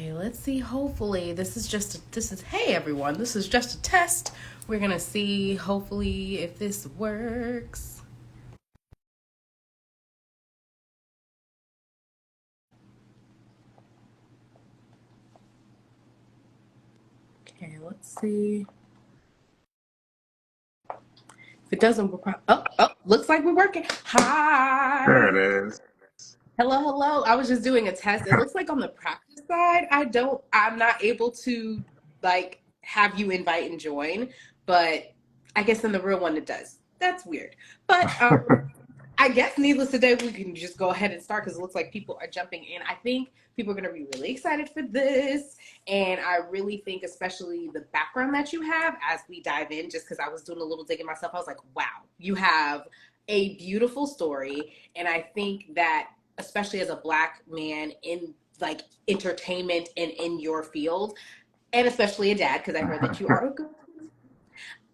Okay, let's see. Hopefully, hey everyone, this is just a test. We're gonna see, hopefully, if this works. Okay, let's see. If it doesn't, looks like we're working. There Hi. it is. Hello, hello. I was just doing a test. It looks like on the practice side, I'm not able to have you invite and join, but I guess in the real one it does. That's weird. But I guess needless to say, we can just go ahead and start because it looks like people are jumping in. I think people are going to be really excited for this. And I really think, especially the background that you have as we dive in, just because I was doing a little digging myself, I was like, wow, you have a beautiful story. And I think that, especially as a Black man in entertainment and in your field, and especially a dad, because I heard that you are a good,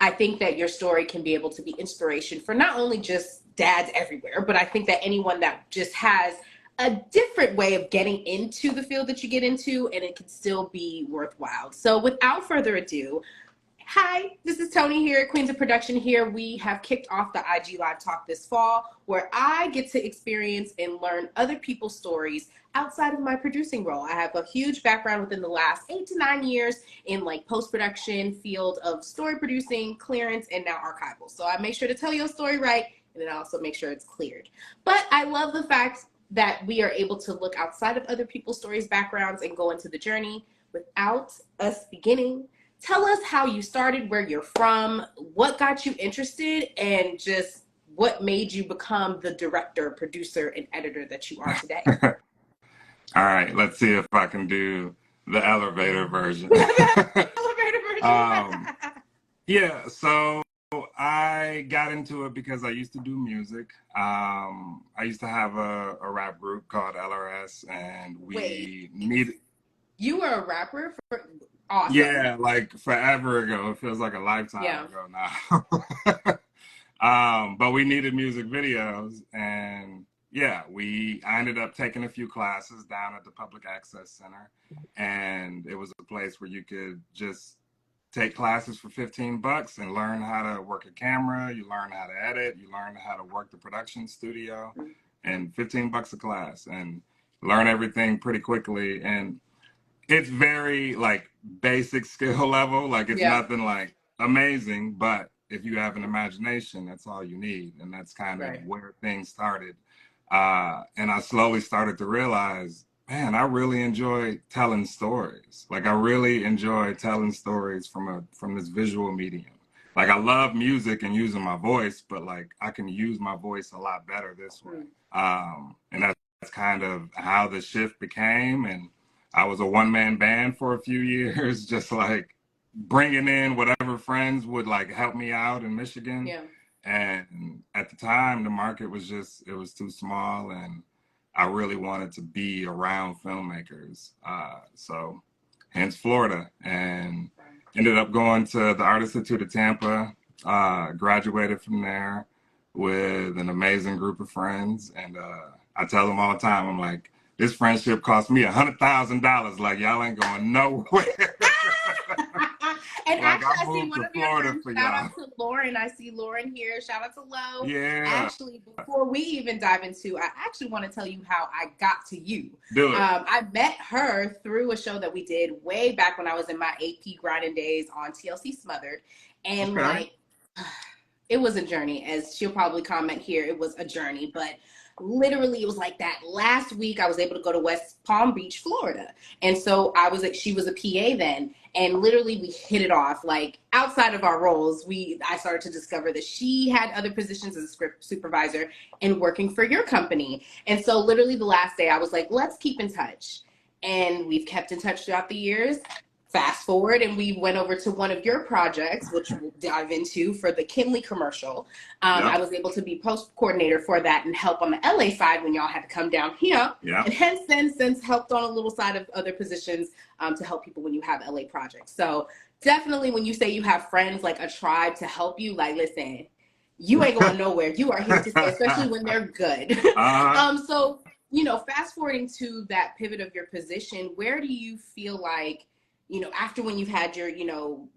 I think that your story can be able to be inspiration for not only just dads everywhere, but I think that anyone that just has a different way of getting into the field that you get into, and it can still be worthwhile. So without further ado, hi, this is Tony here, Queens of Production here. We have kicked off the IG Live Talk this fall, where I get to experience and learn other people's stories outside of my producing role. I have a huge background within the last 8 to 9 years in post-production field of story producing, clearance, and now archival. So I make sure to tell your story right, and then I also make sure it's cleared. But I love the fact that we are able to look outside of other people's stories, backgrounds, and go into the journey. Without us beginning, tell us how you started, where you're from, what got you interested, and just what made you become the director, producer, and editor that you are today. All right, let's see if I can do the elevator version. The elevator um, version. yeah, so I got into it because I used to do music. I used to have a rap group called LRS, and Wait, we needed, you were a rapper for awesome. yeah, like forever ago. It feels like a lifetime Yeah. ago now. But we needed music videos, and yeah, I ended up taking a few classes down at the Public Access Center, and it was a place where you could just take classes for $15 and learn how to work a camera, you learn how to edit, you learn how to work the production studio, and $15 a class, and learn everything pretty quickly. And it's very basic skill level. Like it's Yeah. nothing like amazing, but if you have an imagination, that's all you need. And that's kind of Right. where things started. And I slowly started to realize, man, I really enjoy telling stories. Like I really enjoy telling stories from this visual medium. Like I love music and using my voice, but like I can use my voice a lot better this way. And that's kind of how the shift became. And I was a one-man band for a few years, just like bringing in whatever friends would like help me out in Michigan. Yeah. And at the time, the market was it was too small, and I really wanted to be around filmmakers. So hence Florida, and ended up going to the Art Institute of Tampa, graduated from there with an amazing group of friends. And I tell them all the time, I'm like, this friendship cost me $100,000. Like y'all ain't going nowhere. And Like actually, I I see moved one to of your Florida friends. for Shout out y'all. to Lauren. I see Lauren here. Shout out to Lo. Yeah, Actually, before we even dive into, I actually want to tell you how I got to you. do it. I met her through a show that we did way back when I was in my AP grinding days on TLC Smothered. And Okay. it was a journey, as she'll probably comment here. It was a journey, but literally it was like that last week I was able to go to West Palm Beach, Florida. And so she was a PA then, and literally we hit it off. Like outside of our roles, I started to discover that she had other positions as a script supervisor and working for your company. And so literally the last day I was like, let's keep in touch. And we've kept in touch throughout the years. Fast forward, and we went over to one of your projects, which we'll dive into for the Kinley commercial. I Yep. was able to be post coordinator for that and help on the LA side when y'all had to come down here. Yep. And hence then since helped on a little side of other positions to help people when you have LA projects. So definitely when you say you have friends, like a tribe to help you, like, listen, you ain't going nowhere. You are here to stay, especially when they're good. Uh-huh. So fast forwarding to that pivot of your position, where do you feel like, after when you've had your,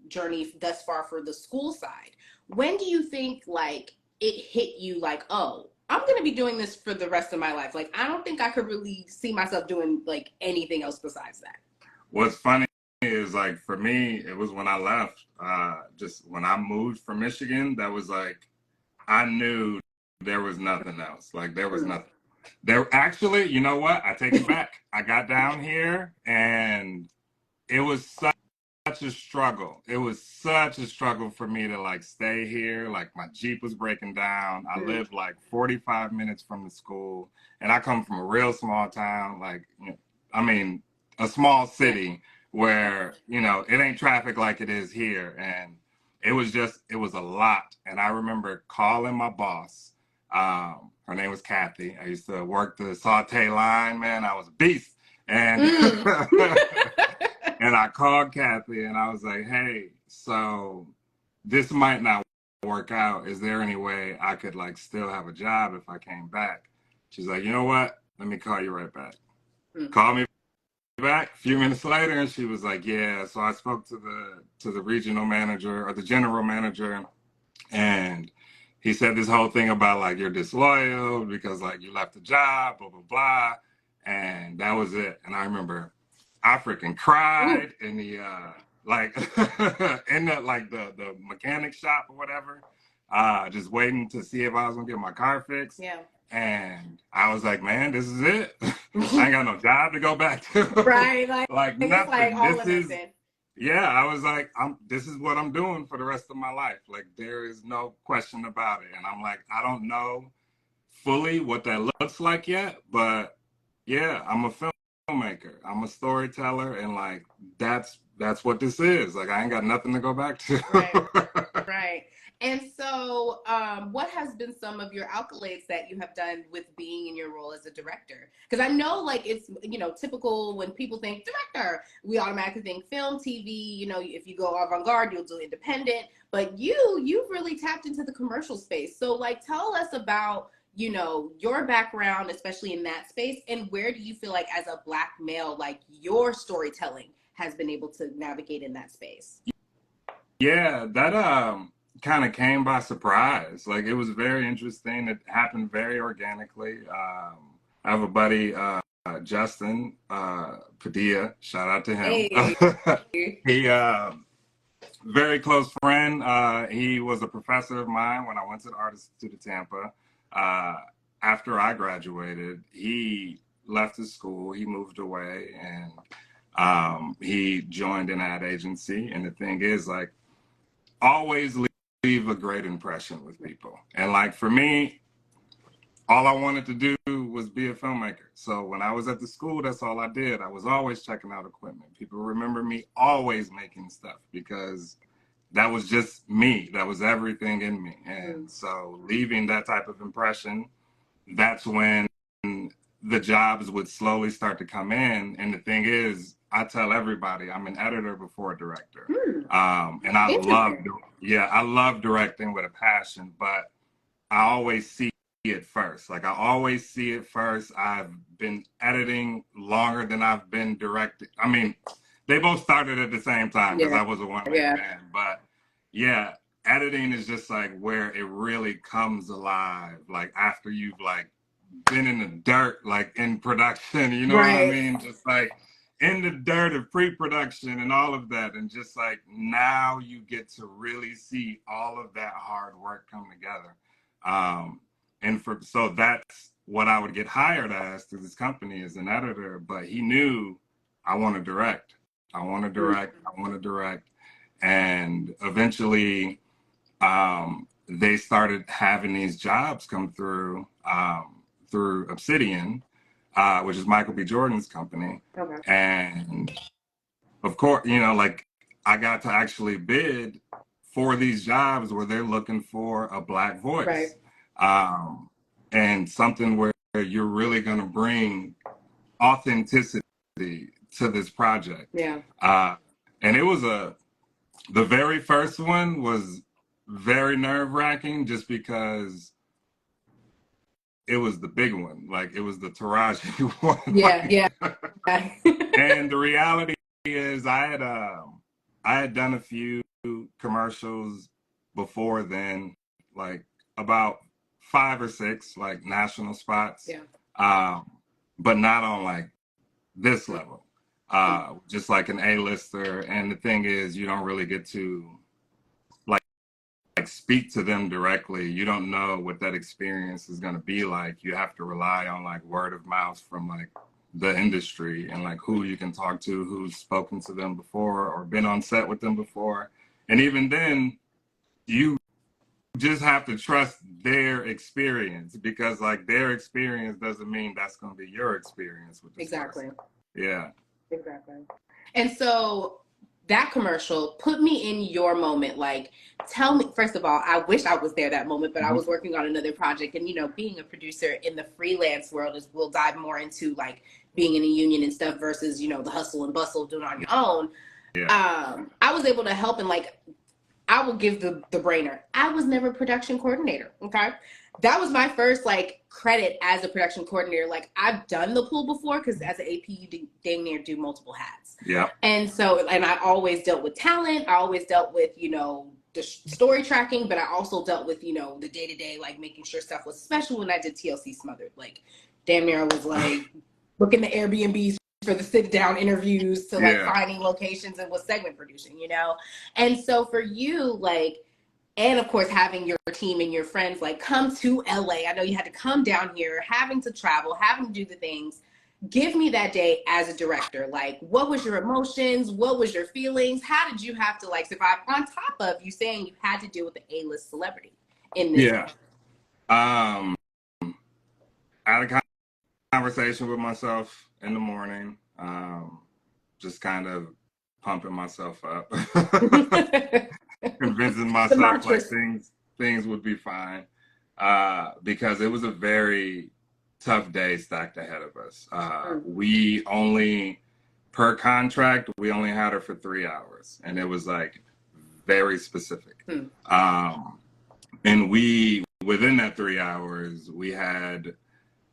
journey thus far for the school side, when do you think like it hit you like, oh, I'm going to be doing this for the rest of my life? Like, I don't think I could really see myself doing like anything else besides that. What's funny is like for me, it was when I left, just when I moved from Michigan, that was like, I knew there was nothing else. Like there was nothing. There actually, you know what? I take it back. I got down here and it was such a struggle. It was such a struggle for me to like stay here. Like my Jeep was breaking down. I lived like 45 minutes from the school and I come from a real small town. Like, I mean, a small city where, it ain't traffic like it is here. And it was a lot. And I remember calling my boss. Her name was Kathy. I used to work the saute line, man. I was a beast. And and I called Kathy and I was like, hey, so this might not work out. Is there any way I could like still have a job if I came back? She's like, you know what? Let me call you right back. Call me back a few minutes later and she was like, yeah. So I spoke to the regional manager or the general manager and he said this whole thing about like you're disloyal because like you left the job, blah, blah, blah. And that was it. And I remember I freaking cried in the like in the like the mechanic shop or whatever, just waiting to see if I was gonna get my car fixed. Yeah. And I was like, man, this is it. I ain't got no job to go back to. Right. Like nothing. Like all this is yeah, I was like, this is what I'm doing for the rest of my life. Like there is no question about it. And I'm like, I don't know fully what that looks like yet, but yeah, I'm a filmmaker. I'm a storyteller, and like that's what this is. Like I ain't got nothing to go back to. Right. And so, what has been some of your accolades that you have done with being in your role as a director? Because I know, like, it's, typical when people think director, we automatically think film, TV, if you go avant-garde, you'll do independent. But you've really tapped into the commercial space. So, like, tell us about, your background, especially in that space, and where do you feel like as a Black male, like, your storytelling has been able to navigate in that space? Yeah, that kind of came by surprise. Like it was very interesting. It happened very organically. I have a buddy, Justin Padilla. Shout out to him. Hey. He very close friend. He was a professor of mine when I went to the Art Institute of Tampa. After I graduated, he left his school. He moved away and he joined an ad agency. And the thing is, like, always leave a great impression with people. And like for me, all I wanted to do was be a filmmaker. So when I was at the school, that's all I did. I was always checking out equipment. People remember me always making stuff because that was just me. That was everything in me. And so leaving that type of impression, that's when the jobs would slowly start to come in. And the thing is, I tell everybody I'm an editor before a director. And I love directing with a passion, but I always see it first. Like I always see it first. I've been editing longer than I've been directing. I mean, they both started at the same time because I was a one-man band. But yeah, editing is just like where it really comes alive. Like after you've like been in the dirt, like in production, you know what I mean? Just like in the dirt of pre-production and all of that. And just like now you get to really see all of that hard work come together. So that's what I would get hired as through this company as an editor. But he knew I want to direct. I want to direct. And eventually they started having these jobs come through through Obsidian, which is Michael B. Jordan's company. Okay. And of course, like I got to actually bid for these jobs where they're looking for a Black voice. And something where you're really going to bring authenticity to this project. And it was the very first one was very nerve-wracking just because it was the big one. Like it was the Taraji one. Yeah, Like, yeah. and the reality is I had done a few commercials before then, like about 5 or 6 like national spots. Yeah. But not on like this level. Just like an A-lister. And the thing is, you don't really get to like speak to them directly. You don't know what that experience is going to be like. You have to rely on like word of mouth from like the industry and like who you can talk to, who's spoken to them before or been on set with them before. And even then, you just have to trust their experience, because like their experience doesn't mean that's going to be your experience with this Exactly. person. Yeah. Exactly. And so that commercial put me in your moment. Like, tell me, first of all, I wish I was there that moment, but I was working on another project. And, you know, being a producer in the freelance world is, we'll dive more into like being in a union and stuff versus, you know, the hustle and bustle of doing it on your own. Yeah. I was able to help, and like, I will give the brainer. I was never a production coordinator. Okay. That was my first like credit as a production coordinator. Like, I've done the pool before because as an AP, you dang near do multiple hats. Yeah. And so, and I always dealt with talent. I always dealt with, you know, the story tracking, but I also dealt with, you know, the day to day, like making sure stuff was, especially when I did TLC Smothered. Like, damn near I was like booking the Airbnbs for the sit down interviews to like finding locations and was segment producing, you know? And so for you, like, and of course having your team and your friends like come to LA. I know you had to come down here, having to travel, having to do the things. Give me that day as a director. Like, what was your emotions? What was your feelings? How did you have to like survive on top of you saying you had to deal with the A-list celebrity in this? Yeah. I had a conversation with myself in the morning, just kind of pumping myself up, convincing myself like things would be fine, because it was a very tough day stacked ahead of us. We only, per contract, we only had her for 3 hours, and it was like very specific. And we, within that 3 hours, we had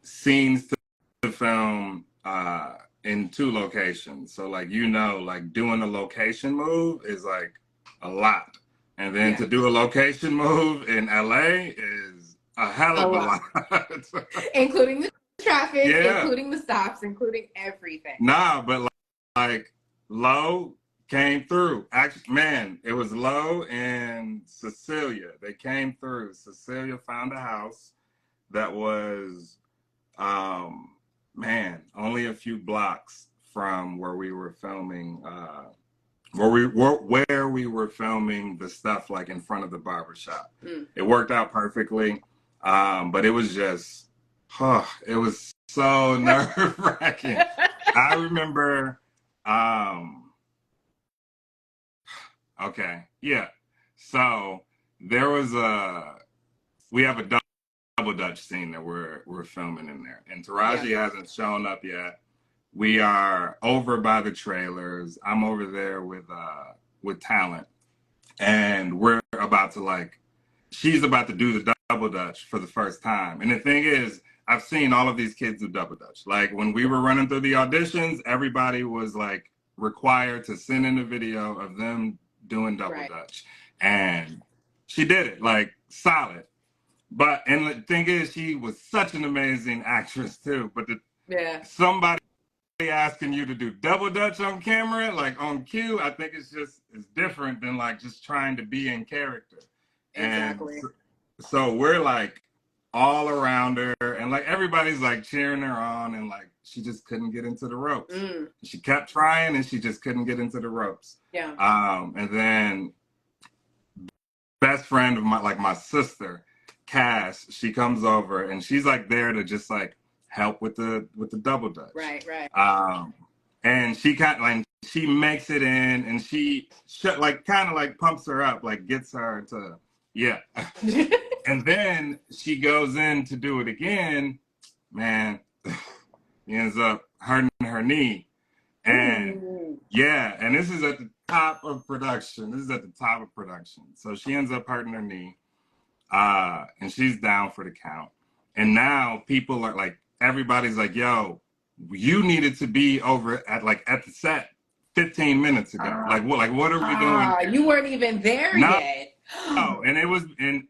scenes to film in 2 locations. So like, you know, like doing a location move is like a lot. And then to do a location move in LA is a hell of a lot. Including the traffic, including the stops, including everything. Nah, but like Low came through. Actually, man, it was Low and Cecilia. They came through. Cecilia found a house that was man, only a few blocks from where we were filming, where we were filming the stuff like in front of the barbershop. It worked out perfectly, but it was just, it was so nerve-wracking. I remember, okay, yeah. So there was we have a double Dutch scene that we're filming in there, and Taraji hasn't shown up yet. We are over by the trailers. I'm over there with talent, and we're about to like, she's about to do the double Dutch for the first time. And the thing is, I've seen all of these kids do double Dutch. Like when we were running through the auditions, everybody was like required to send in a video of them doing double Dutch, and she did it like solid. But, and the thing is, she was such an amazing actress too. But somebody asking you to do double Dutch on camera, like on cue, I think it's different than like just trying to be in character. Exactly. And so we're like all around her, and like everybody's like cheering her on, and like she just couldn't get into the ropes. She kept trying, and she just couldn't get into the ropes. And then best friend of my sister, Cass, she comes over, and she's like there to just like help with the double Dutch. Right. And she kind of like, she makes it in, and she like kind of like pumps her up, like gets her to and then she goes in to do it again. Man, he ends up hurting her knee. And and this is at the top of production. So she ends up hurting her knee, and she's down for the count. And now people are like, everybody's like, yo, you needed to be over at the set 15 minutes ago. What are we doing here? You weren't even there No, yet. and it was, and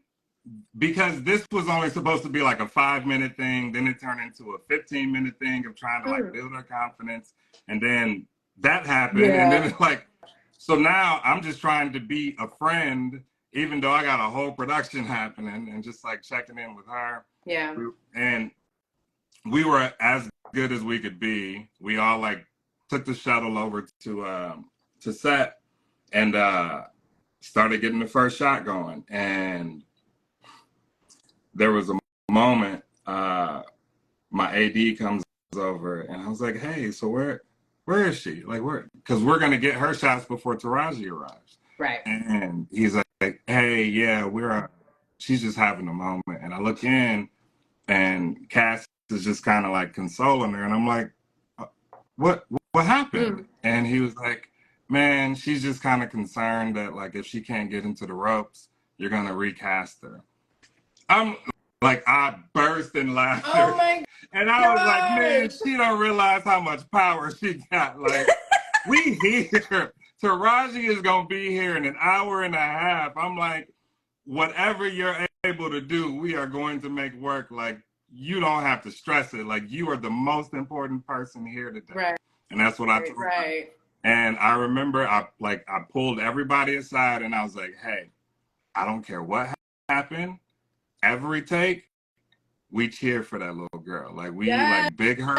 because this was only supposed to be like a 5-minute thing, then it turned into a 15-minute thing of trying to like build her confidence. And then that happened. And then it's like, so now I'm just trying to be a friend, even though I got a whole production happening, and just like checking in with her. Yeah. And we were as good as we could be. We all like took the shuttle over to set and started getting the first shot going. And there was a moment, my AD comes over and I was like, hey, so where is she? Like, where? Because we're going to get her shots before Taraji arrives. Right. And he's like, hey, yeah, she's just having a moment. And I look in and Cass is just kind of like consoling her. And I'm like, what happened? And he was like, man, she's just kind of concerned that like, if she can't get into the ropes, you're going to recast her. I'm like, I burst in laughter. Oh my and I was like, man, she don't realize how much power she got. Like, we here. Taraji is going to be here in an hour and a half. I'm like, whatever you're able to do, we are going to make work. Like, you don't have to stress it. Like, you are the most important person here today. Right. And that's what I told her. And I remember I pulled everybody aside and I was like, hey, I don't care what happened. Every take, we cheer for that little girl. Like, we like big her,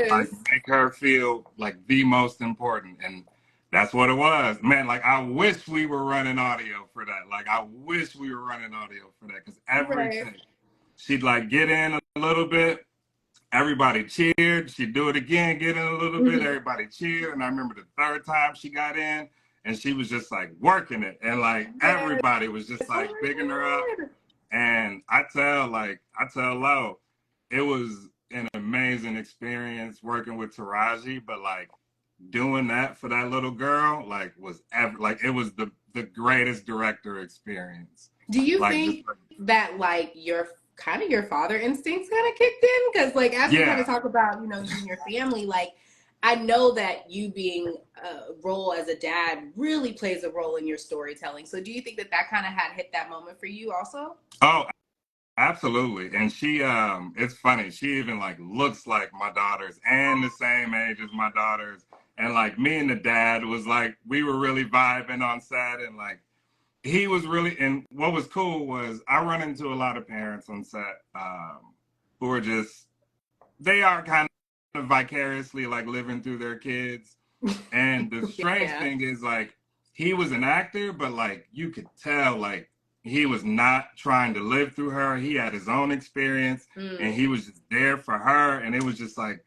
like make her feel like the most important. And that's what it was. Man, like, I wish we were running audio for that. Like, I wish we were running audio for that. Because every take, she'd like get in a little bit. Everybody cheered. She'd do it again, get in a little bit. Everybody cheered. And I remember the third time she got in and she was just like working it. And like, everybody was just like bigging her up. And I tell Lo, it was an amazing experience working with Taraji, but like doing that for that little girl, like it was the greatest director experience. Do you think that like your father instincts kind of kicked in? Because like as we kind of talk about, you and your family, like I know that you being a role as a dad really plays a role in your storytelling. So do you think that kind of had hit that moment for you also? Oh, absolutely. And she, it's funny. She even like looks like my daughters and the same age as my daughters. And like me and the dad was like, we were really vibing on set and like, he was really, and what was cool was I run into a lot of parents on set who are just, they are kind of vicariously like living through their kids. And the strange thing is like, he was an actor, but like you could tell like he was not trying to live through her. He had his own experience and he was just there for her. And it was just like,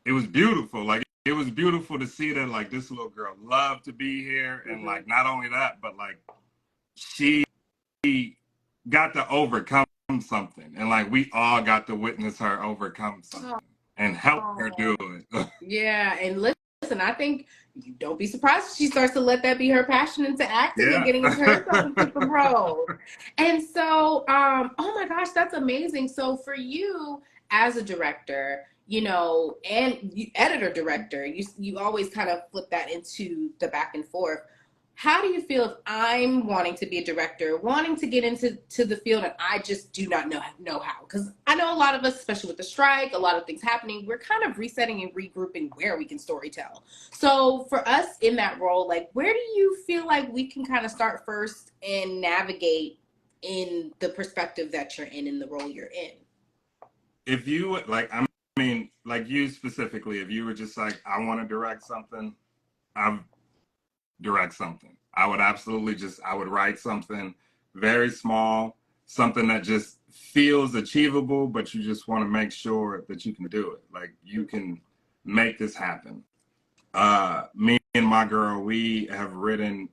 it was beautiful. Like it was beautiful to see that like this little girl loved to be here. And like, not only that, but like she got to overcome something. And like, we all got to witness her overcome something and help her do it. Yeah. And listen, I think don't be surprised if she starts to let that be her passion into acting and getting into herself into some roles. And so, oh my gosh, that's amazing. So for you as a director, and editor director, you always kind of flip that into the back and forth. How do you feel if I'm wanting to be a director, wanting to get into the field, and I just do not know how? Because I know a lot of us, especially with the strike, a lot of things happening, we're kind of resetting and regrouping where we can storytell. So for us in that role, like, where do you feel like we can kind of start first and navigate in the perspective that you're in the role you're in? If you like, I mean, like you specifically, if you were just like, I want to direct something, direct something. I would absolutely I would write something very small, something that just feels achievable, but you just want to make sure that you can do it. Like you can make this happen. Me and my girl, we have written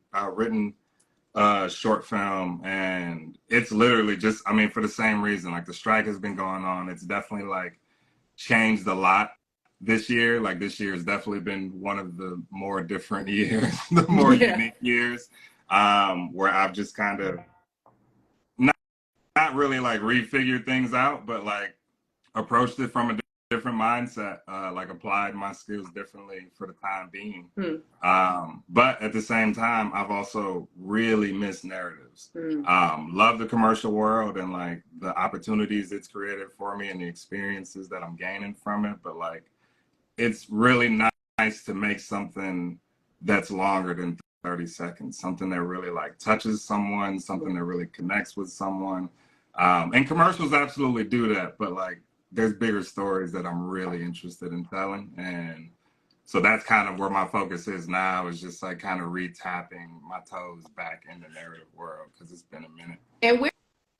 a short film, and it's literally just, I mean, for the same reason, like the strike has been going on. It's definitely like changed a lot this year. Like this year has definitely been one of the more different years, the more unique years, where I've just kind of not really like refigured things out, but like approached it from a different mindset, like applied my skills differently for the time being. But at the same time, I've also really missed narratives. Love the commercial world and like the opportunities it's created for me and the experiences that I'm gaining from it. But like, it's really nice to make something that's longer than 30 seconds, something that really like touches someone, something that really connects with someone. And commercials absolutely do that, but like there's bigger stories that I'm really interested in telling. And so that's kind of where my focus is now, is just like kind of retapping my toes back in the narrative world, because it's been a minute. And where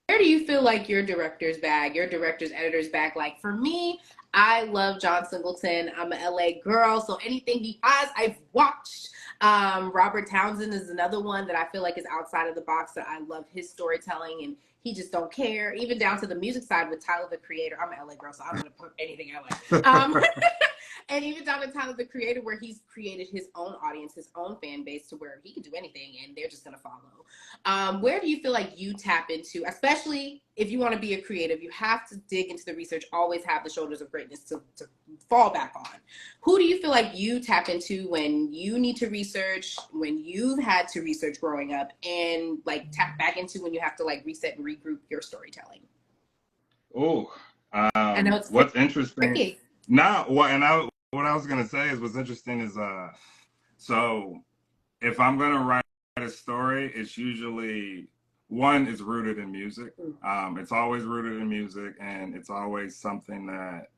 do you feel like your director's bag, your director's editor's bag? Like for me, I love John Singleton. I'm an LA girl, so anything he has, I've watched. Robert Townsend is another one that I feel like is outside of the box, that I love his storytelling, and he just don't care. Even down to the music side with Tyler, the Creator. I'm an LA girl, so I'm going to put anything LA. And even down to Tyler, the Creator, where he's created his own audience, his own fan base, to where he can do anything and they're just going to follow. Where do you feel like you tap into, especially if you want to be a creative? You have to dig into the research, always have the shoulders of greatness to fall back on. Who do you feel like you tap into when you need to research, when you've had to research growing up, and like tap back into when you have to like reset and regroup your storytelling? Oh, I know it's what's interesting. tricky. Now, what I was gonna say is, what's interesting is so if I'm gonna write a story, it's usually, one is rooted in music. It's always rooted in music, and it's always something that,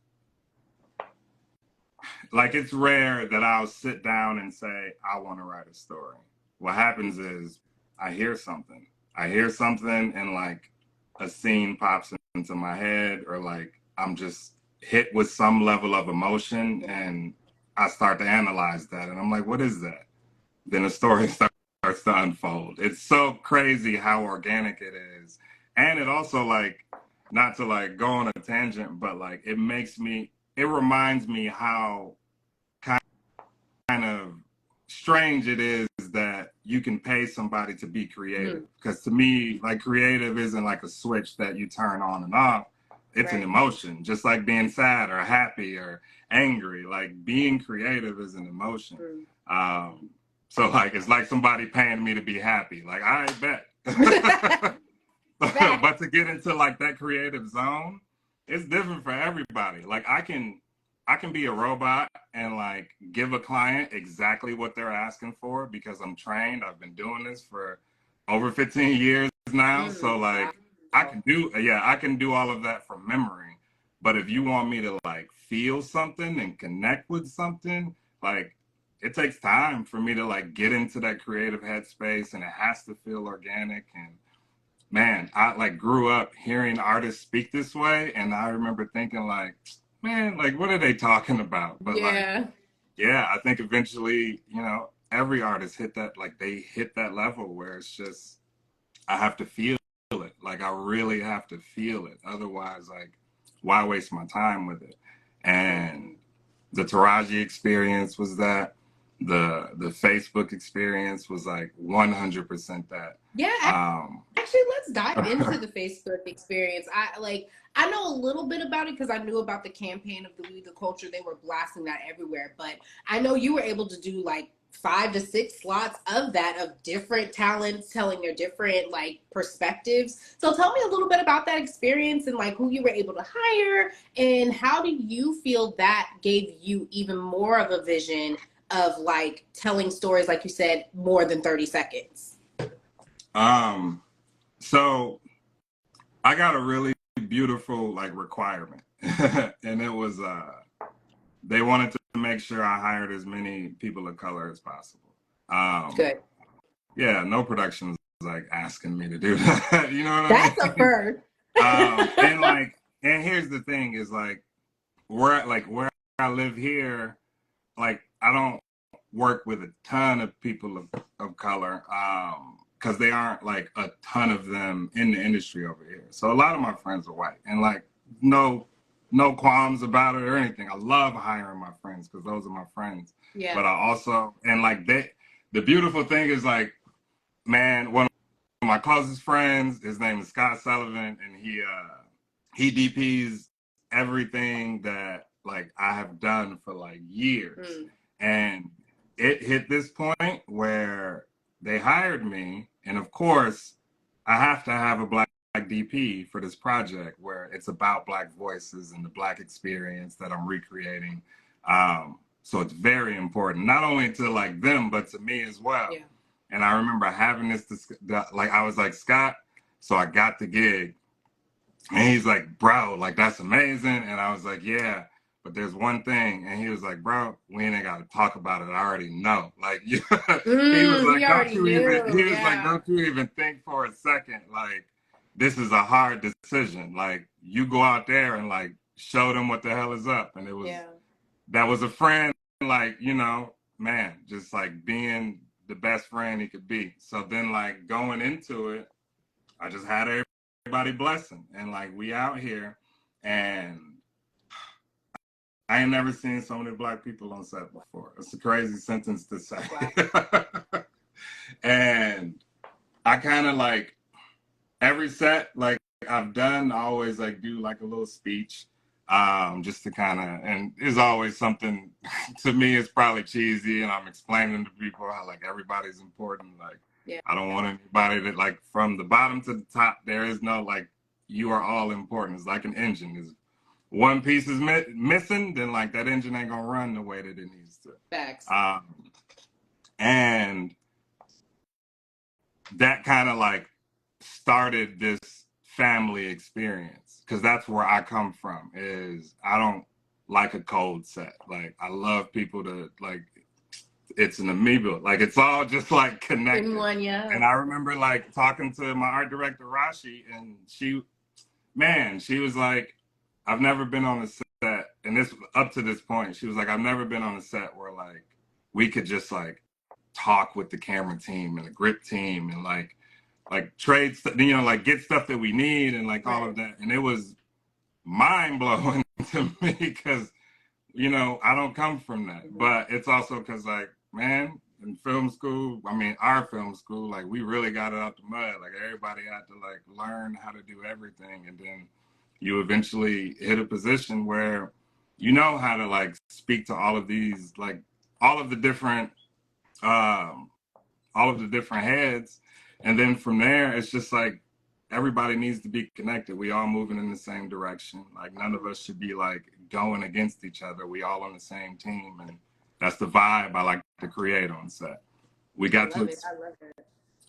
like, it's rare that I'll sit down and say I want to write a story. What happens is I hear something, and like a scene pops into my head, or like I'm just hit with some level of emotion, and I start to analyze that, and I'm like, what is that? Then the story starts to unfold. It's so crazy how organic it is. And it also, like, not to like go on a tangent, but like it reminds me how kind of strange it is that you can pay somebody to be creative. Because to me, like, creative isn't like a switch that you turn on and off. It's an emotion, just like being sad or happy or angry. Like, being creative is an emotion. So like, it's like somebody paying me to be happy. Like, I bet. But to get into like that creative zone, it's different for everybody. Like, I can be a robot and like give a client exactly what they're asking for, because I'm trained. I've been doing this for over 15 years now. So like, I can do all of that from memory. But if you want me to like feel something and connect with something, like, it takes time for me to like get into that creative headspace, and it has to feel organic. And man, I like grew up hearing artists speak this way, and I remember thinking like, man, like, what are they talking about? But like, yeah, I think eventually, every artist hit that level where it's just, I have to feel it. Like, I really have to feel it. Otherwise, like, why waste my time with it? And the Taraji experience was that. The Facebook experience was like 100% that. Yeah, actually, let's dive into the Facebook experience. I know a little bit about it because I knew about the campaign of the We the Culture. They were blasting that everywhere, but I know you were able to do like 5 to 6 slots of that, of different talents telling their different like perspectives. So tell me a little bit about that experience, and like who you were able to hire, and how do you feel that gave you even more of a vision of like telling stories, like you said, more than 30 seconds? So I got a really beautiful like requirement, and it was they wanted to make sure I hired as many people of color as possible. Good. Yeah, no production was like asking me to do that. You know what I mean? That's a first. And here's the thing: is like where I live here, like, I don't work with a ton of people of color, because they aren't like a ton of them in the industry over here. So a lot of my friends are white, and like, no qualms about it or anything. I love hiring my friends because those are my friends. Yeah. But I also, and like, the beautiful thing is like, man, one of my closest friends, his name is Scott Sullivan, and he DPs everything that like I have done for like years. And it hit this point where they hired me, and of course I have to have a black DP for this project where it's about Black voices and the Black experience that I'm recreating. So it's very important, not only to like them, but to me as well. Yeah. And I remember having this, like, I was like, Scott, so I got the gig. And he's like, bro, like, that's amazing. And I was like, yeah, but there's one thing. And he was like, bro, we ain't got to talk about it. I already know. Like, he was like, He already knew. he was like, Yeah. don't you even think for a second, like, this is a hard decision. Like, you go out there and like show them what the hell is up. And it was, that was a friend, like, you know, man, just like being the best friend he could be. So then like going into it, I just had everybody blessing, and like we out here, and I ain't never seen so many Black people on set before. It's a crazy sentence to say. And I kind of like every set like I've done, I always like do like a little speech, just to kind of, and it's always something to me, it's probably cheesy, and I'm explaining to people how like everybody's important. Like, I don't want anybody that like from the bottom to the top, there is no like, you are all important. It's like an engine. Is one piece is missing, then like that engine ain't gonna run the way that it needs to. Facts. And that kind of like started this family experience, because that's where I come from. Is I don't like a cold set. Like, I love people to like, it's an amoeba, like it's all just like connected in one. Yeah. And I remember like talking to my art director Rashi, and she was like, I've never been on a set, and this up to this point, she was like, I've never been on a set where like we could just like talk with the camera team and the grip team and like trade stuff, you know, like get stuff that we need and like all of that. And it was mind blowing to me, because, you know, I don't come from that. But it's also because like, man, in film school, I mean, our film school, like we really got it out the mud. Like everybody had to like learn how to do everything. And then you eventually hit a position where you know how to like speak to all of these, like all of the different heads. And then from there, it's just like everybody needs to be connected. We all moving in the same direction. Like none of us should be like going against each other. We all on the same team, and that's the vibe I like to create on set. We got to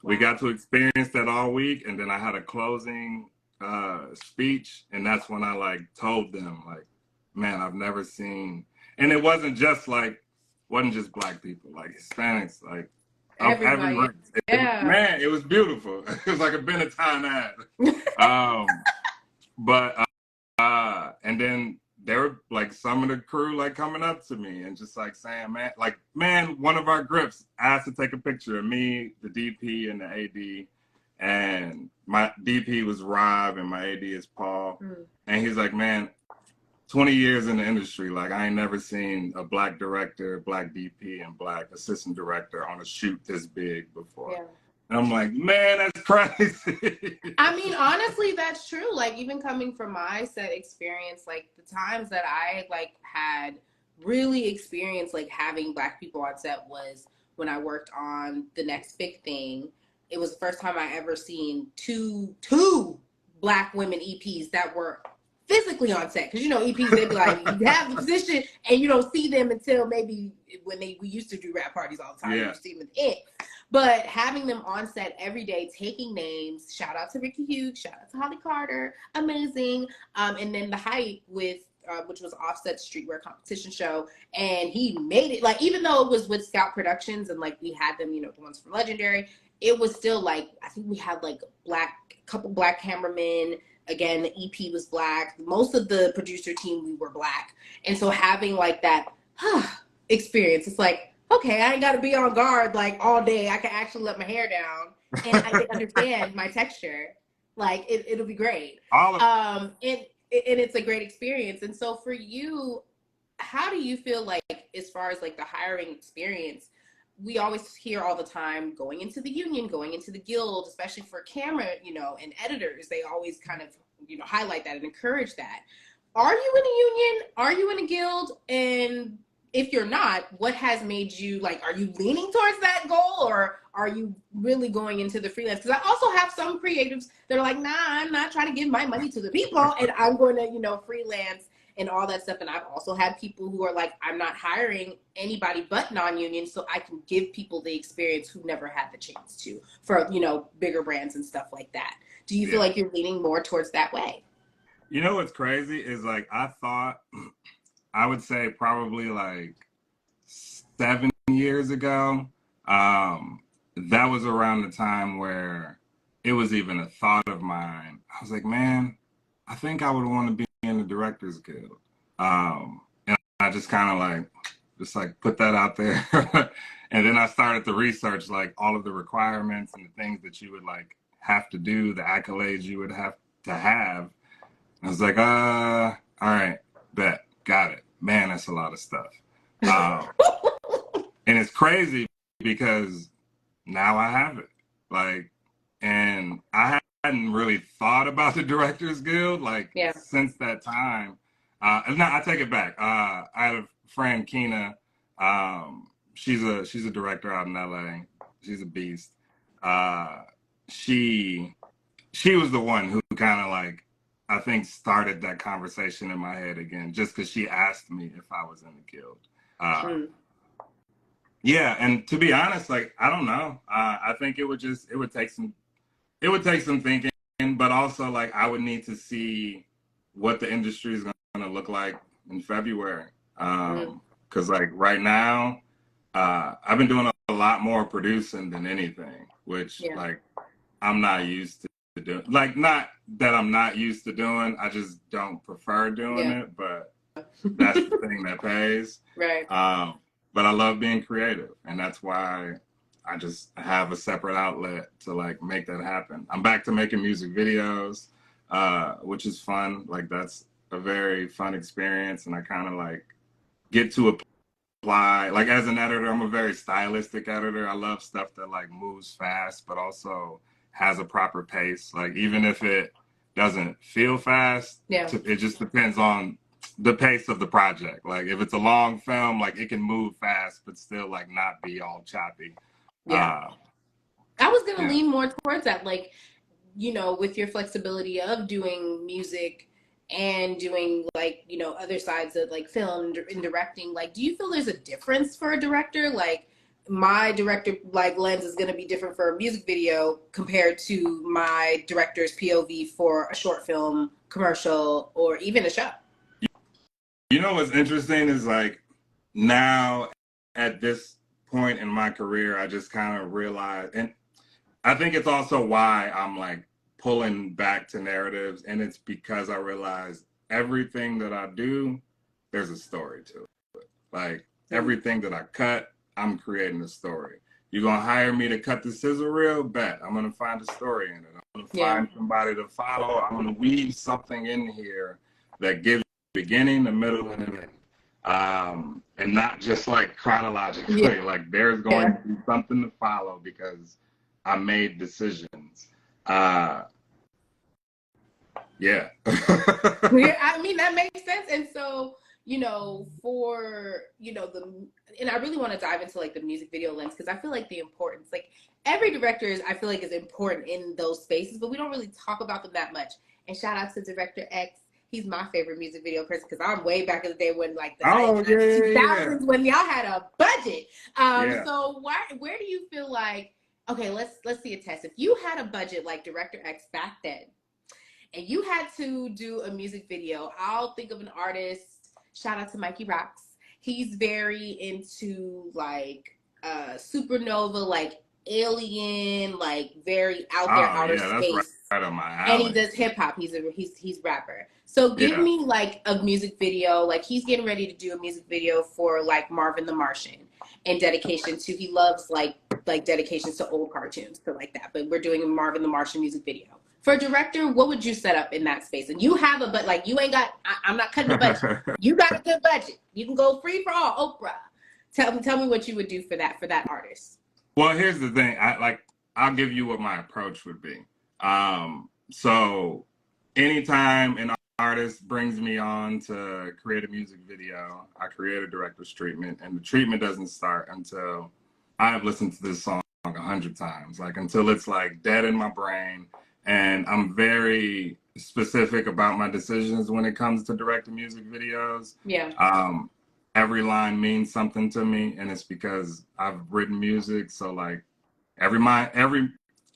we got to experience that all week, and then I had a closing speech, and that's when I like told them like, man, I've never seen, and it wasn't just Black people, like Hispanics, like every race. Man, it was beautiful. It was like a Benetton ad. But and then there were like some of the crew like coming up to me and just like saying, man, one of our grips asked to take a picture of me, the DP, and the AD. And my DP was Rob and my AD is Paul. And he's like, man, 20 years in the industry, like I ain't never seen a Black director, Black DP, and Black assistant director on a shoot this big before. And I'm like, man, that's crazy. I mean, honestly, that's true. Like, even coming from my set experience, like the times that I like had really experienced like having Black people on set was when I worked on The Next Big Thing. It was the first time I ever seen two Black women EPs that were physically on set, because you know EPs, they'd be like, you have the position and you don't see them until maybe when we used to do rap parties all the time. You see them at the end. But having them on set every day, taking names, shout out to Ricky Hughes, shout out to Holly Carter, amazing. And then The Hype with which was Offset streetwear competition show, and he made it, like, even though it was with Scout Productions and like we had them, you know, the ones from Legendary, it was still like, I think we had like a couple Black cameramen. Again, the EP was Black. Most of the producer team, we were Black. And so having like that experience, it's like, okay, I ain't got to be on guard like all day. I can actually let my hair down and I can understand my texture. Like it'll be great. And it's a great experience. And so for you, how do you feel like, as far as like the hiring experience, we always hear all the time, going into the union, going into the guild, especially for camera, you know, and editors, they always kind of, you know, highlight that and encourage that. are you in a union? Are you in a guild? And if you're not, what has made you like, are you leaning towards that goal, or are you really going into the freelance? Because I also have some creatives that are like, nah, I'm not trying to give my money to the people and I'm going to, freelance and all that stuff. And I've also had people who are like, I'm not hiring anybody but non-union so I can give people the experience who never had the chance to for, bigger brands and stuff like that. Do you feel Yeah. like you're leaning more towards that way? You know what's crazy is like I thought I would say probably like 7 years ago. Um, that was around the time where it was even a thought of mine. I was like, man, I think I would want to be in the Directors Guild. And I just kind of like put that out there. And then I started to research like all of the requirements and the things that you would like have to do, the accolades you would have to have. I was like, all right, bet, got it. Man, that's a lot of stuff. Um, and it's crazy because now I have it. Like, and I hadn't really thought about the Directors Guild like Yeah. since that time. No, I take it back. I had a friend, Keena. She's a director out in LA. She's a beast. Uh, she she was the one who kind of like I think started that conversation in my head again, just because she asked me if I was in the guild. Mm. Yeah, and to be honest, like I don't know. I think it would take some thinking, but also like I would need to see what the industry is going to look like in February. Because like right now, I've been doing a lot more producing than anything, which Yeah. like I'm not used to doing. Like not that I'm not used to doing, I just don't prefer doing Yeah. it. But that's the thing that pays. Right. But I love being creative, and that's why I just have a separate outlet to like make that happen. I'm back to making music videos, which is fun. Like that's a very fun experience, and I kind of like get to apply. Like as an editor, I'm a very stylistic editor. I love stuff that like moves fast, but also has a proper pace. Like even if it doesn't feel fast, Yeah. it just depends on the pace of the project. Like if it's a long film, like it can move fast, but still like not be all choppy. Yeah. Uh, I was going to yeah. lean more towards that. Like, with your flexibility of doing music and doing like, other sides of like film and directing, like, do you feel there's a difference for a director? Like, my director like lens is going to be different for a music video compared to my director's POV for a short film, commercial, or even a show. You know what's interesting is like now at this point in my career, I just kind of realize, and I think it's also why I'm like pulling back to narratives, and it's because I realize everything that I do, there's a story to it. Like everything that I cut, I'm creating a story. You're gonna hire me to cut the sizzle reel? Bet I'm gonna find a story in it. I'm gonna find somebody to follow. I'm gonna weave something in here that gives beginning, the middle, and the end. And not just like chronologically. Yeah. Like there's going to be something to follow because I made decisions. Yeah. Yeah, I mean that makes sense. And so, and I really want to dive into like the music video lens because I feel like the importance, like every director I feel like is important in those spaces, but we don't really talk about them that much. And shout out to Director X. He's my favorite music video person because I'm way back in the day when like the 2000s when y'all had a budget. So where do you feel like, okay, let's see a test. If you had a budget like Director X back then, and you had to do a music video, I'll think of an artist. Shout out to Mikey Rocks. He's very into like supernova, like alien, like very out there outer That's space. right on my alley. And he does hip hop. He's rapper. So give me like a music video. Like he's getting ready to do a music video for like Marvin the Martian and dedication to, he loves like dedications to old cartoons, so like that. But we're doing a Marvin the Martian music video. For a director, what would you set up in that space? And you have but like you ain't got, I'm not cutting the budget. You got a good budget. You can go free for all, Oprah. Tell me what you would do for that artist. Well, here's the thing. I'll give you what my approach would be. So anytime an artist brings me on to create a music video, I create a director's treatment, and the treatment doesn't start until I've listened to this song 100 times, like until it's like dead in my brain. And I'm very specific about my decisions when it comes to directing music videos. Yeah. Every line means something to me, and it's because I've written music. So like every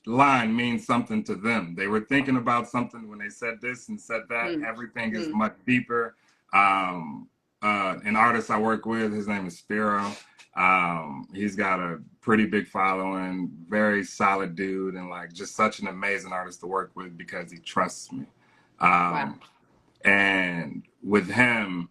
line means something to them. They were thinking about something when they said this and said that. Everything is much deeper. An artist I work with, his name is Spiro. He's got a pretty big following, very solid dude, and like just such an amazing artist to work with because he trusts me. Wow. And with him,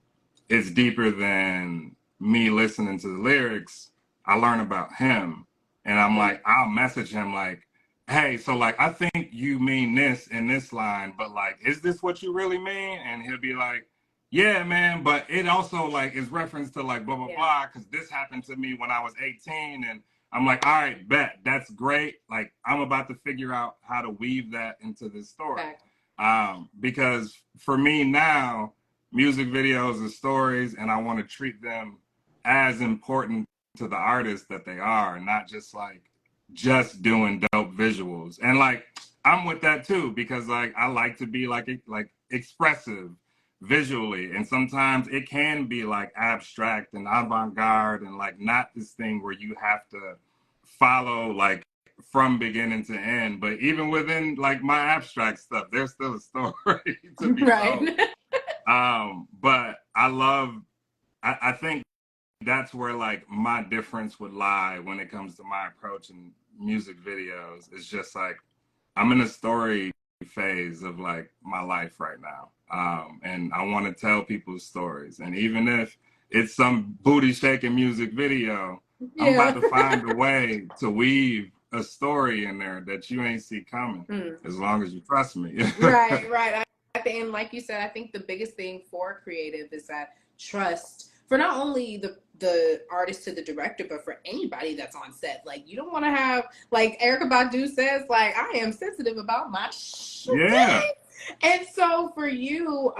it's deeper than me listening to the lyrics. I learn about him, and I'm like, I'll message him like, hey, so like, I think you mean this in this line, but like, is this what you really mean? And he'll be like, yeah, man, but it also like is reference to like blah, blah, blah, because this happened to me when I was 18. And I'm like, all right, bet, that's great. Like, I'm about to figure out how to weave that into this story. Because for me now, music videos are stories, and I want to treat them as important to the artist that they are, not just like just doing dope visuals. And like I'm with that too, because like I like to be like expressive visually, and sometimes it can be like abstract and avant-garde, and like not this thing where you have to follow like from beginning to end. But even within like my abstract stuff, there's still a story to be told. But I think that's where like my difference would lie when it comes to my approach in music videos. It's just like I'm in a story phase of like my life right now, and I want to tell people's stories. And even if it's some booty shaking music video, I'm about to find a way to weave a story in there that you ain't see coming, as long as you trust me. Right. And like you said, I think the biggest thing for creative is that trust for not only the artist to the director, but for anybody that's on set. Like, you don't want to have, like Erykah Badu says, like, I am sensitive about my shit. Yeah. And so for you,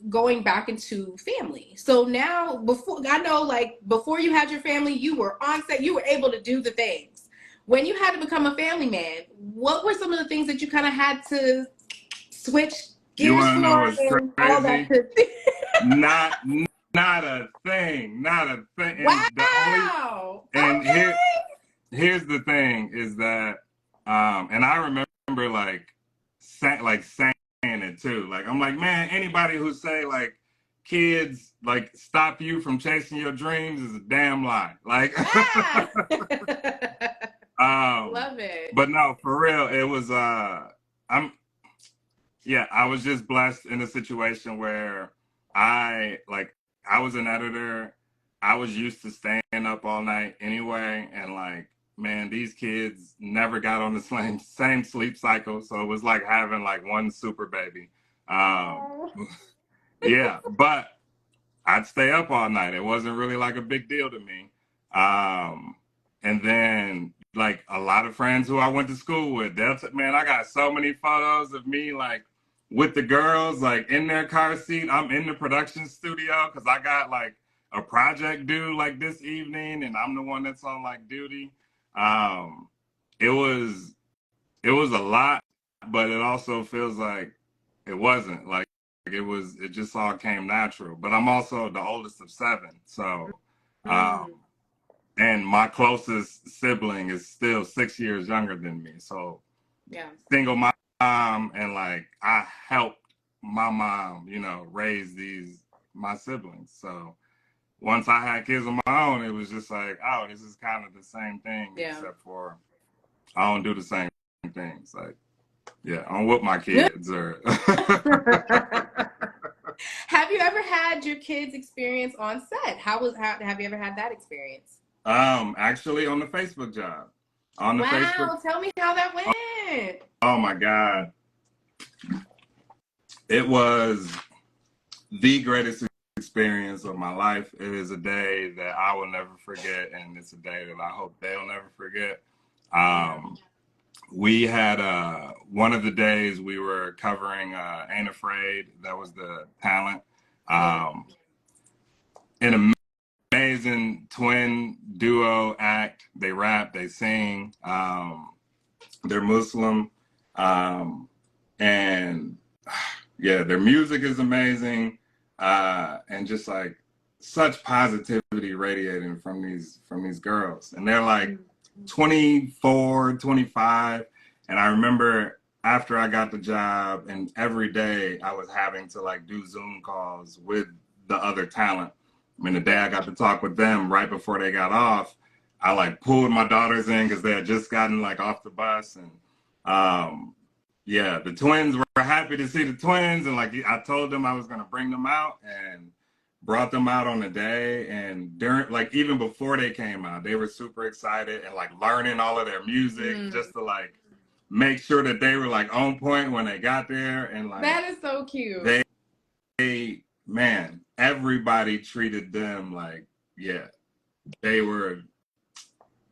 going back into family. So now, before, I know, like, before you had your family, you were on set, you were able to do the things. When you had to become a family man, what were some of the things that you kind of had to switch gears for and all that? Not a thing. Wow. And here's the thing is that, and I remember like saying it too. Like, I'm like, man, anybody who say like kids like stop you from chasing your dreams is a damn lie. Like, love it. But no, for real, it was, I was just blessed in a situation where I was an editor. I was used to staying up all night anyway. And like, man, these kids never got on the same sleep cycle. So it was like having like one super baby. Yeah, but I'd stay up all night. It wasn't really like a big deal to me. And then like a lot of friends who I went to school with, man, I got so many photos of me like with the girls, like in their car seat. I'm in the production studio because I got like a project due like this evening, and I'm the one that's on like duty. It was a lot, but it also feels like it wasn't. Like it just all came natural. But I'm also the oldest of 7, so and my closest sibling is still 6 years younger than me. So single mom, and like I helped my mom, raise my siblings. So once I had kids of my own, it was just like, oh, this is kind of the same thing, except for I don't do the same things. Like, yeah, I don't whip my kids or. Have you ever had your kids' experience on set? Have you ever had that experience? Actually, on the Facebook job. Wow, tell me how that went. Oh my God. It was the greatest experience of my life. It is a day that I will never forget, and it's a day that I hope they'll never forget. we had one of the days we were covering Ain't Afraid. That was the talent. An amazing twin duo act. They rap, they sing. They're Muslim. And yeah, their music is amazing. And just like such positivity radiating from these girls. And they're like 24, 25. And I remember after I got the job and every day I was having to like do Zoom calls with the other talent. I mean, the day I got to talk with them right before they got off, I like pulled my daughters in because they had just gotten like off the bus. And yeah, the twins were happy to see the twins. And like I told them I was going to bring them out and brought them out on the day. And during, like, even before they came out, they were super excited and like learning all of their music just to like make sure that they were like on point when they got there. And like, that is so cute. They man, everybody treated them like, yeah, they were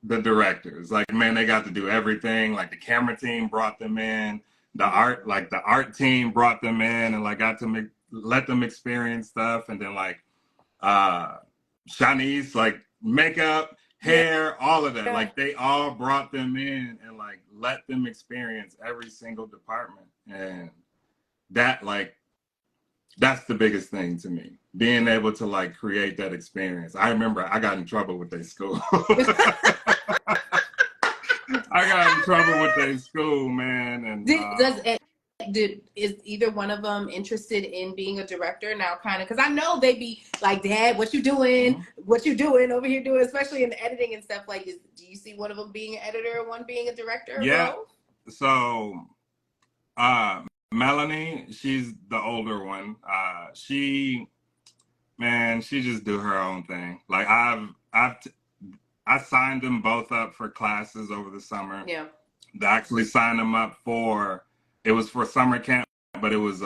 the directors. Like, man, they got to do everything. Like the camera team brought them in, the art team brought them in and like got to let them experience stuff. And then like Shanice, like makeup, hair, all of that. Yeah. Like they all brought them in and like let them experience every single department. And that like that's the biggest thing to me, being able to like create that experience. I remember I got in trouble with their school. I got in trouble with their school, man. And is either one of them interested in being a director now? Kind of, because I know they be like, Dad, what you doing? Mm-hmm. What you doing over here doing? Especially in the editing and stuff. Like, do you see one of them being an editor and one being a director? Yeah. So, Melanie, she's the older one. She just do her own thing. Like I signed them both up for classes over the summer. Yeah. They actually signed them up it was for summer camp, but it was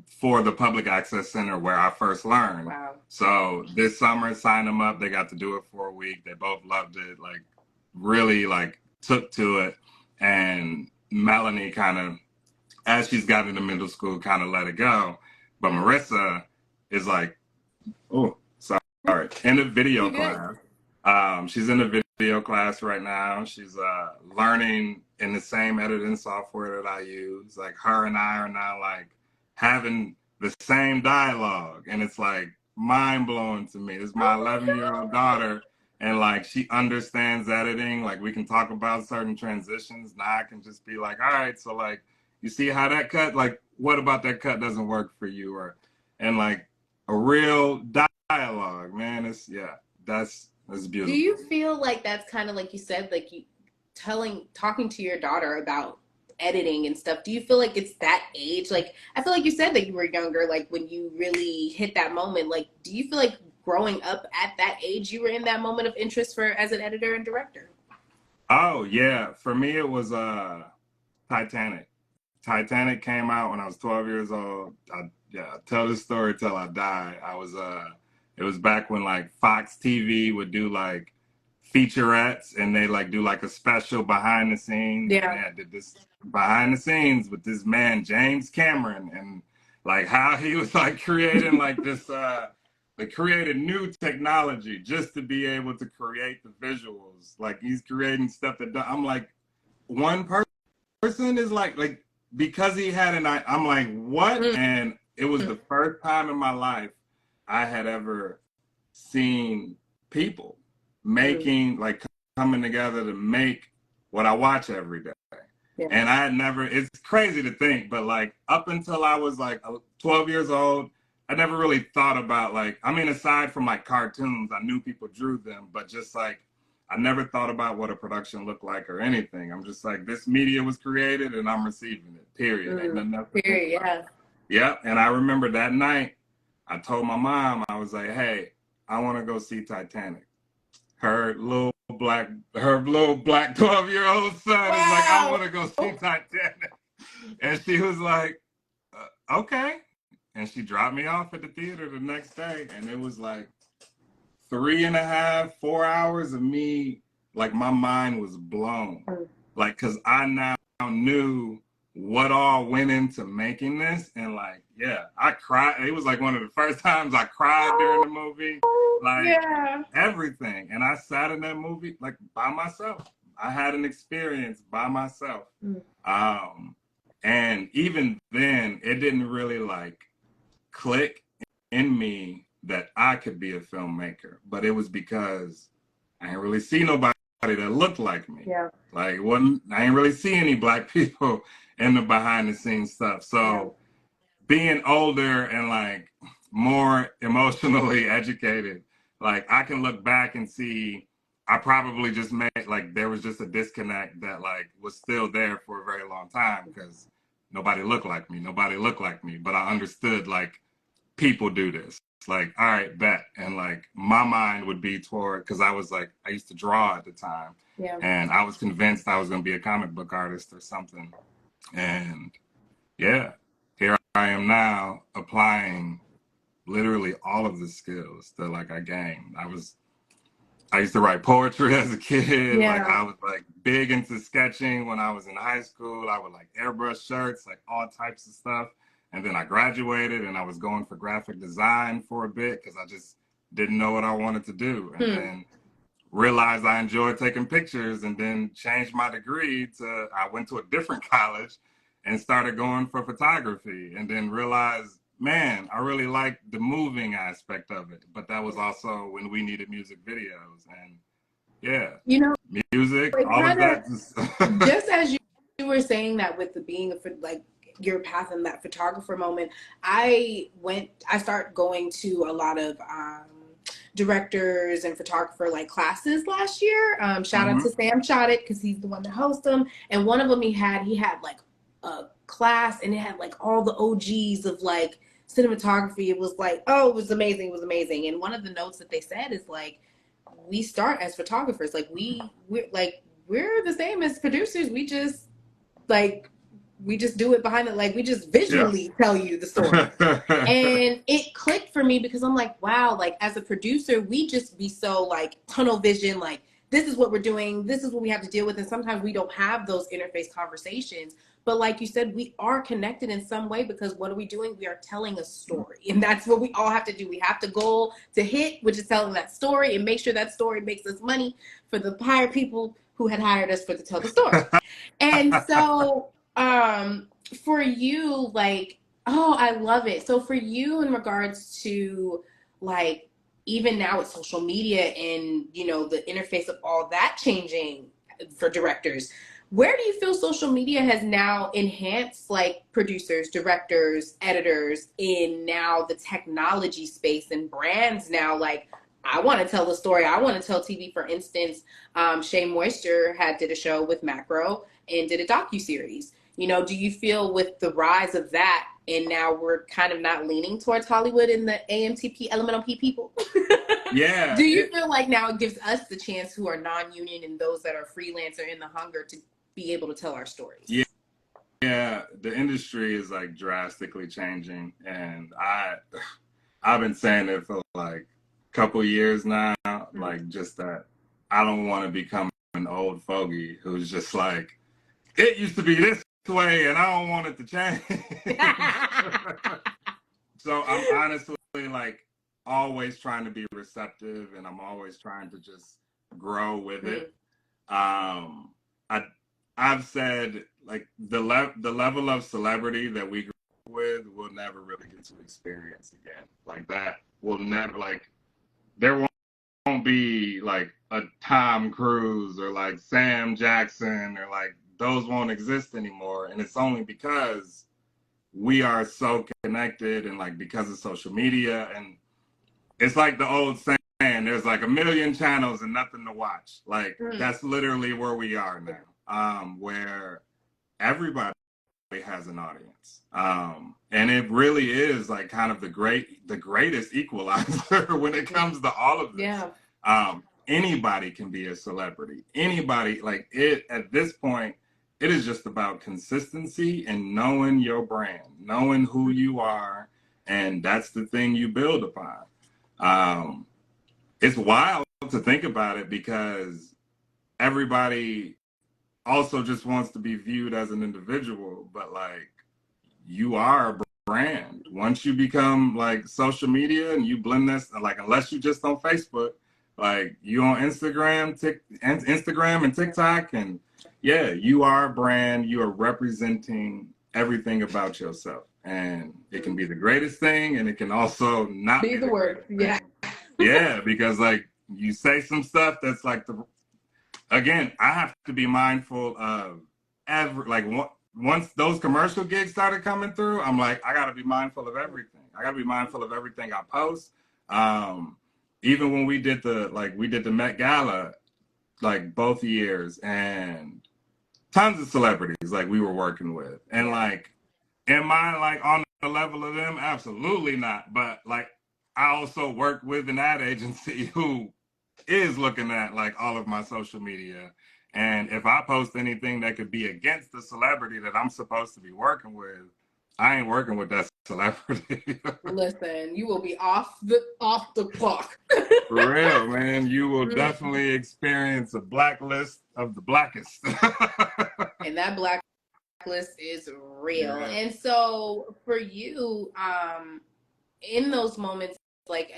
for the Public Access Center where I first learned. Wow. So this summer, signed them up. They got to do it for a week. They both loved it. Like really like took to it. And Melanie kind of, as she's got into middle school, kind of let it go. But Marissa is like, oh, sorry, in the video class. She's in the video class right now. She's learning in the same editing software that I use. Like her and I are now like having the same dialogue. And it's like mind blowing to me. It's my 11-year-old daughter. And like, she understands editing. Like we can talk about certain transitions. Now I can just be like, all right, so like, you see how that cut, like, what about that cut doesn't work for you? And like a real dialogue, man. It's, yeah, that's beautiful. Do you feel like that's kind of like you said, like you talking to your daughter about editing and stuff? Do you feel like it's that age? Like, I feel like you said that you were younger, like when you really hit that moment. Like, do you feel like growing up at that age, you were in that moment of interest as an editor and director? Oh, yeah. For me, it was Titanic. Titanic came out when I was 12 years old. I tell this story till I die. It was back when like Fox TV would do like featurettes and they like do like a special behind the scenes. Yeah. And I did this behind the scenes with this man, James Cameron, and like how he was like creating like this, they created new technology just to be able to create the visuals. Like he's creating stuff I'm like, one person is like, because he had I'm like, what? Mm-hmm. And it was the first time in my life I had ever seen people making, like coming together to make what I watch every day. Yeah. And I had never, it's crazy to think, but like up until I was like 12 years old, I never really thought about like, I mean, aside from like cartoons, I knew people drew them, but just like, I never thought about what a production looked like or anything. I'm just like, this media was created and I'm receiving it, period. Ain't nothing else. Period, yeah. Yep. And I remember that night, I told my mom, I was like, hey, I want to go see Titanic. Her little black 12-year-old son is like, I want to go see Titanic. And she was like, okay. And she dropped me off at the theater the next day. And it was like 3.5, 4 hours of me, like my mind was blown. like, cause I now knew what all went into making this. And like, yeah, I cried. It was like one of the first times I cried during the movie, like Yeah. everything. And I sat in that movie like by myself. I had an experience by myself. Mm. And even then it didn't really like click in me that I could be a filmmaker, but it was because I didn't really see nobody that looked like me. Yeah. Like, I didn't really see any black people in the behind the scenes stuff. So Yeah. being older and like more emotionally educated, like I can look back and see I probably just made like there was just a disconnect that like was still there for a very long time because nobody looked like me. Nobody looked like me. But I understood like people do this. It's like, all right, bet. And like my mind would be toward, because I was like, I used to draw at the time. Yeah. And I was convinced I was going to be a comic book artist or something. And yeah, here I am now applying literally all of the skills that like I gained. I used to write poetry as a kid. Yeah. Like I was like big into sketching when I was in high school. I would like airbrush shirts, like all types of stuff. And then I graduated and I was going for graphic design for a bit because I just didn't know what I wanted to do. And then realized I enjoyed taking pictures and then changed my degree to, I went to a different college and started going for photography and then realized, man, I really liked the moving aspect of it. But that was also when we needed music videos and yeah, You know, music, it all of kind that. of just as you were saying that with the being a like your path in that photographer moment, I started going to a lot of directors and photographer like classes last year. Shout out to Sam Shot It because he's the one that hosts them. And one of them he had like a class and it had like all the OGs of like cinematography. It was like, oh, it was amazing. It was amazing. And one of the notes that they said is like, we start as photographers. Like we're the same as producers. We just do it behind it. Like we just visually tell you the story. And it clicked for me because I'm like, wow, like as a producer, we just be so like tunnel vision, like this is what we're doing, this is what we have to deal with. And sometimes we don't have those interface conversations. But like you said, we are connected in some way because what are we doing? We are telling a story. And that's what we all have to do. We have to goal to hit, which is telling that story and make sure that story makes us money for the hired people who had hired us to tell the story. And so for you, like, oh, I love it. So for you in regards to like even now with social media and you know the interface of all that changing for directors, where do you feel social media has now enhanced like producers, directors, editors in now the technology space and brands now like I want to tell the story. I want to tell TV. For instance, Shea Moisture did a show with Macro and did a docuseries. You know, do you feel with the rise of that, and now we're kind of not leaning towards Hollywood and the AMTP, Elemental P people? Yeah. Do you feel like now it gives us the chance who are non-union and those that are freelancer in the hunger to be able to tell our stories? Yeah. Yeah, the industry is like drastically changing, and I've been saying it for like a couple years now, like just that I don't want to become an old fogey who's just like it used to be this way, and I don't want it to change. So I'm honestly like always trying to be receptive, and I'm always trying to just grow with it. I I've said like the level of celebrity that we grew up with will never really get to experience again. Like that will never like there won't be like a Tom Cruise or like Sam Jackson or like those won't exist anymore. And it's only because we are so connected and like because of social media and it's like the old saying, there's like a million channels and nothing to watch. Like that's literally where we are now, where everybody has an audience. And it really is like kind of the greatest equalizer when it comes to all of this. Yeah. Anybody can be a celebrity. Anybody, like it at this point, it is just about consistency and knowing your brand, knowing who you are, and that's the thing you build upon. It's wild to think about it because everybody also just wants to be viewed as an individual, but like you are a brand. Once you become like social media and you blend this, like unless you just on Facebook, like you on Instagram and TikTok, and yeah, you are a brand. You are representing everything about yourself, and it can be the greatest thing, and it can also not Be be the the word. greatest Yeah. thing. Yeah, because like you say some stuff that's like the again, I have to be mindful of every like once those commercial gigs started coming through, I'm like, I got to be mindful of everything. I got to be mindful of everything I post. Um, Even when we did the Met Gala like both years, and tons of celebrities like we were working with, and like, am I like on the level of them? Absolutely not. But like, I also work with an ad agency who is looking at like all of my social media. And if I post anything that could be against the celebrity that I'm supposed to be working with, I ain't working with that celebrity. Listen, you will be off the clock. For real, man. You will Mm. definitely experience a blacklist of the blackest. And that blacklist is real. Yeah. And so for you, in those moments, like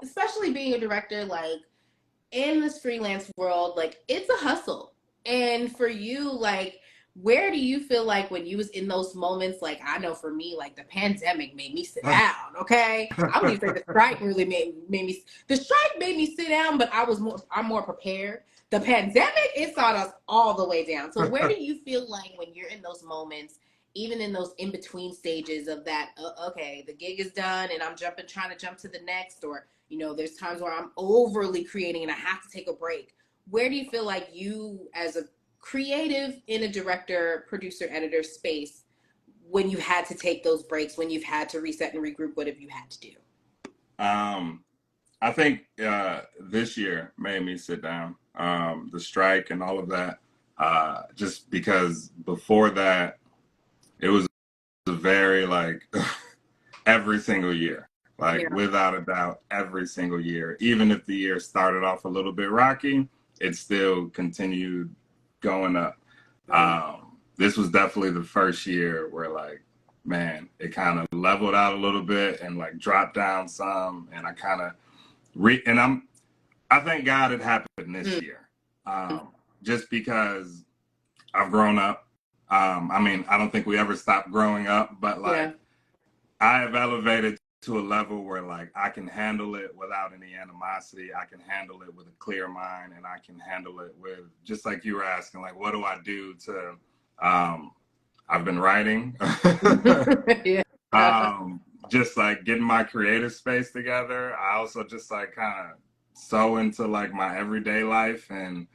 especially being a director, like in this freelance world, like it's a hustle. And for you, like, where do you feel like when you was in those moments? Like, I know for me, like the pandemic made me sit down. Okay, I wouldn't even say the strike really made me. The strike made me sit down, but I'm more prepared. The pandemic, it sawed us all the way down. So where do you feel like when you're in those moments, even in those in between stages of that? Okay, the gig is done, and I'm trying to jump to the next, or there's times where I'm overly creating and I have to take a break. Where do you feel like you, as a creative in a director, producer, editor space, when you had to take those breaks, when you've had to reset and regroup, what have you had to do? um, I think this year made me sit down. The strike and all of that. Just because before that, it was a very like every single year, like Yeah. without a doubt, every single year. Even if the year started off a little bit rocky, it still continued going up. This was definitely the first year where like, man, it kind of leveled out a little bit and like dropped down some, and I kind of I thank God it happened this year, just because I've grown up. I mean, I don't think we ever stopped growing up, but Yeah. like I have elevated to a level where like I can handle it without any animosity. I can handle it with a clear mind, and I can handle it with, just like you were asking, like what do I do to I've been writing. Yeah. Just like getting my creative space together. I also just like kind of sew into like my everyday life, and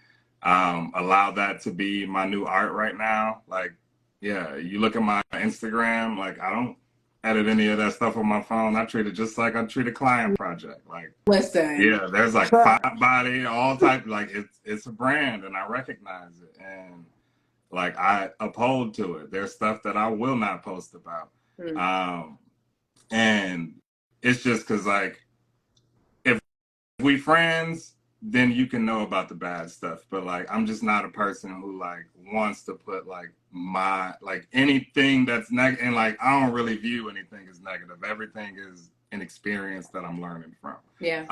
allow that to be my new art right now. Like, yeah, you look at my Instagram, like I don't edit any of that stuff on my phone. I treat it just like I treat a client project. Like, Listen. yeah, there's like five body, all type. Like it's a brand, and I recognize it, and like I uphold to it. There's stuff that I will not post about, and it's just because like if we friends, then you can know about the bad stuff. But like I'm just not a person who like wants to put like my like anything that's negative, and like I don't really view anything as negative. Everything is an experience that I'm learning from. Yeah.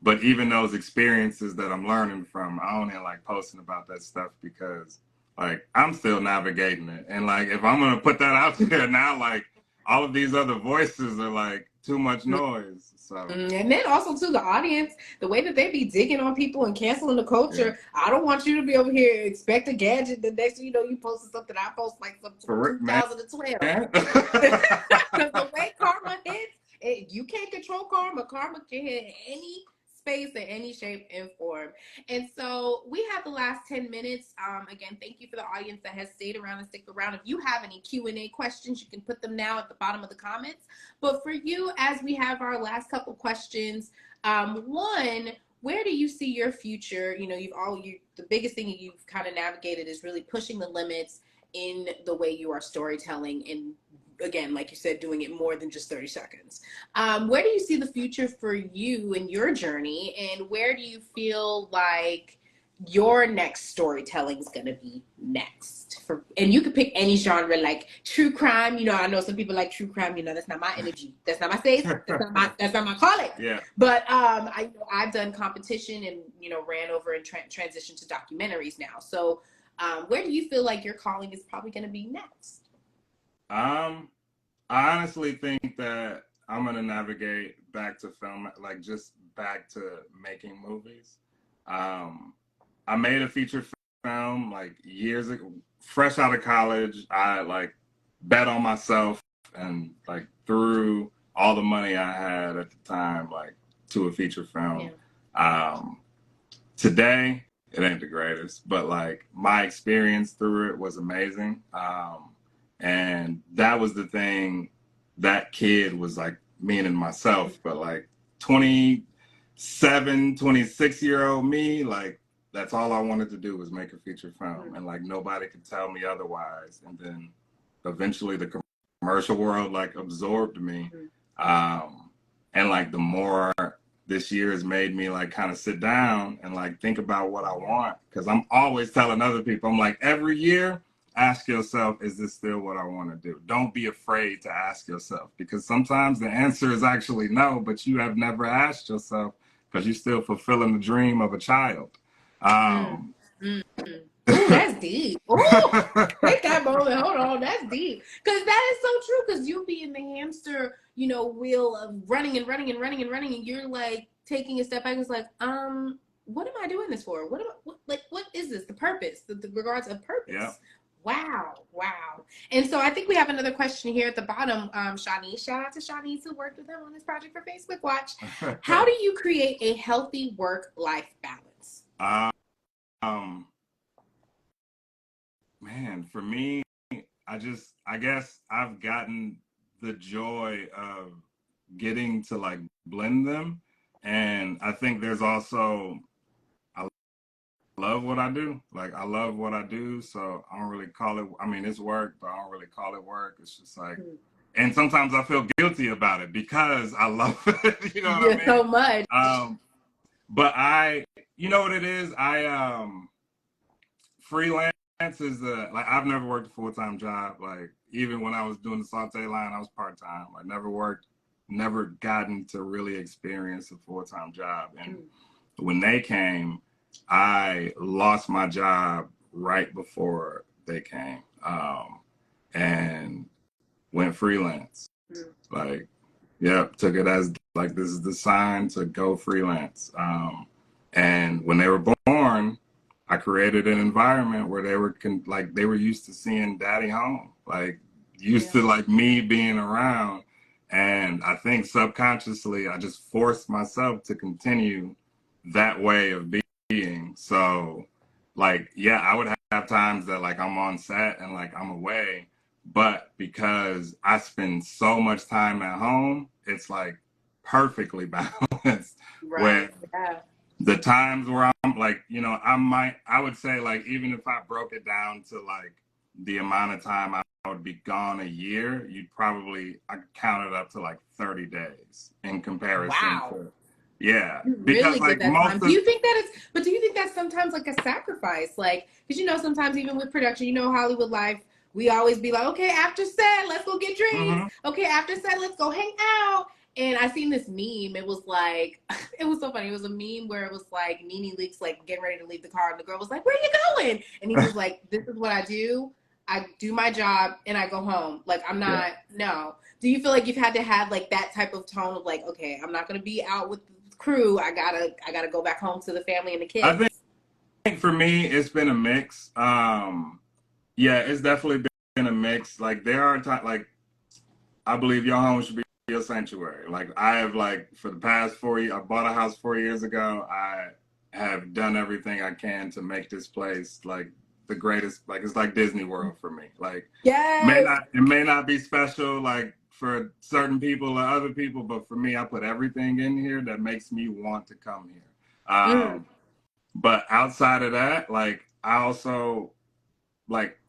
But even those experiences that I'm learning from, I only like posting about that stuff because like I'm still navigating it. And like if I'm gonna put that out there now, like all of these other voices are like too much noise. So And then also to the audience, the way that they be digging on people and canceling the culture. Yeah. I don't want you to be over here expect a gadget. The next thing you know, you posted something I post like some 2012. Because the way karma hits, you can't control karma. Karma can hit any space in any shape and form. And so we have the last 10 minutes. Again, thank you for the audience that has stayed around and stick around. If you have any Q&A questions, you can put them now at the bottom of the comments. But for you, as we have our last couple questions, one, where do you see your future? The biggest thing you've kind of navigated is really pushing the limits in the way you are storytelling, and again, like you said, doing it more than just 30 seconds. Where do you see the future for you and your journey, and where do you feel like your next storytelling is gonna be next and you could pick any genre, like true crime. I know some people like true crime. That's not my energy, that's not my space, that's not my calling. Yeah. But I've done competition and ran over and transitioned to documentaries now. So where do you feel like your calling is probably going to be next? I honestly think that I'm gonna navigate back to film, like just back to making movies. Um, I made a feature film like years ago, fresh out of college. I like bet on myself and like threw all the money I had at the time, like to a feature film. Yeah. Today, it ain't the greatest, but like my experience through it was amazing. And that was the thing. That kid was like meaning myself, but like 27, 26-year-old me, like that's all I wanted to do was make a feature film, and like nobody could tell me otherwise. And then eventually the commercial world like absorbed me. And like the more this year has made me like kind of sit down and like think about what I want, because I'm always telling other people, I'm like, every year ask yourself, is this still what I want to do? Don't be afraid to ask yourself, because sometimes the answer is actually no, but you have never asked yourself because you're still fulfilling the dream of a child. Ooh, that's deep. Ooh, take that moment. Hold on, that's deep. Because that is so true. Because you'll be in the hamster, wheel of running and running and running and running, and you're like taking a step back. It's like, what am I doing this for? What is this? The purpose, the regards of purpose. Yeah. Wow. And so I think we have another question here at the bottom. Shanice, shout out to Shanice who worked with him on this project for Facebook Watch. How do you create a healthy work-life balance? Man, for me, I guess I've gotten the joy of getting to like blend them. And I think there's also, I love what I do. Like, I love what I do. So I don't really call it, I mean, it's work, but I don't really call it work. It's just like, and sometimes I feel guilty about it because I love it. You know what I mean? So much. But you know what it is? Freelance is like, I've never worked a full-time job. Like, even when I was doing the saute line, I was part-time. I never gotten to really experience a full-time job. And when they came, I lost my job right before they came, and went freelance. Like, yep, took it as like, this is the sign to go freelance. And when they were born, I created an environment where they were used to seeing daddy home, like used to like me being around. And I think subconsciously I just forced myself to continue that way of being. So like, yeah, I would have times that like I'm on set and like I'm away, but because I spend so much time at home, it's like perfectly balanced. Right. The times where I'm like, I would say like, even if I broke it down to like the amount of time I would be gone a year, I could count it up to like 30 days in comparison to, yeah. Really like good that time. Do you think that's sometimes like a sacrifice? Like, because sometimes even with production, Hollywood life, we always be like, okay, after set, let's go get drinks. Okay, after set, let's go hang out. And I seen this meme. It was like, it was so funny. It was a meme where it was like Nene Leakes like getting ready to leave the car, and the girl was like, "Where are you going?" And he was like, "This is what I do. I do my job and I go home. Like, I'm not." No. Do you feel like you've had to have like that type of tone of like, okay, I'm not gonna be out with the crew. I gotta go back home to the family and the kids. I think for me, it's been a mix. Yeah, it's definitely been a mix. Like, there are times, like, I believe your home should be your sanctuary. Like, I have, like, for the past 4 years, I bought a house 4 years ago. I have done everything I can to make this place like the greatest. Like, it's like Disney World for me. Like, it may not be special like for certain people or other people, but for me, I put everything in here that makes me want to come here. But outside of that, like, I also like,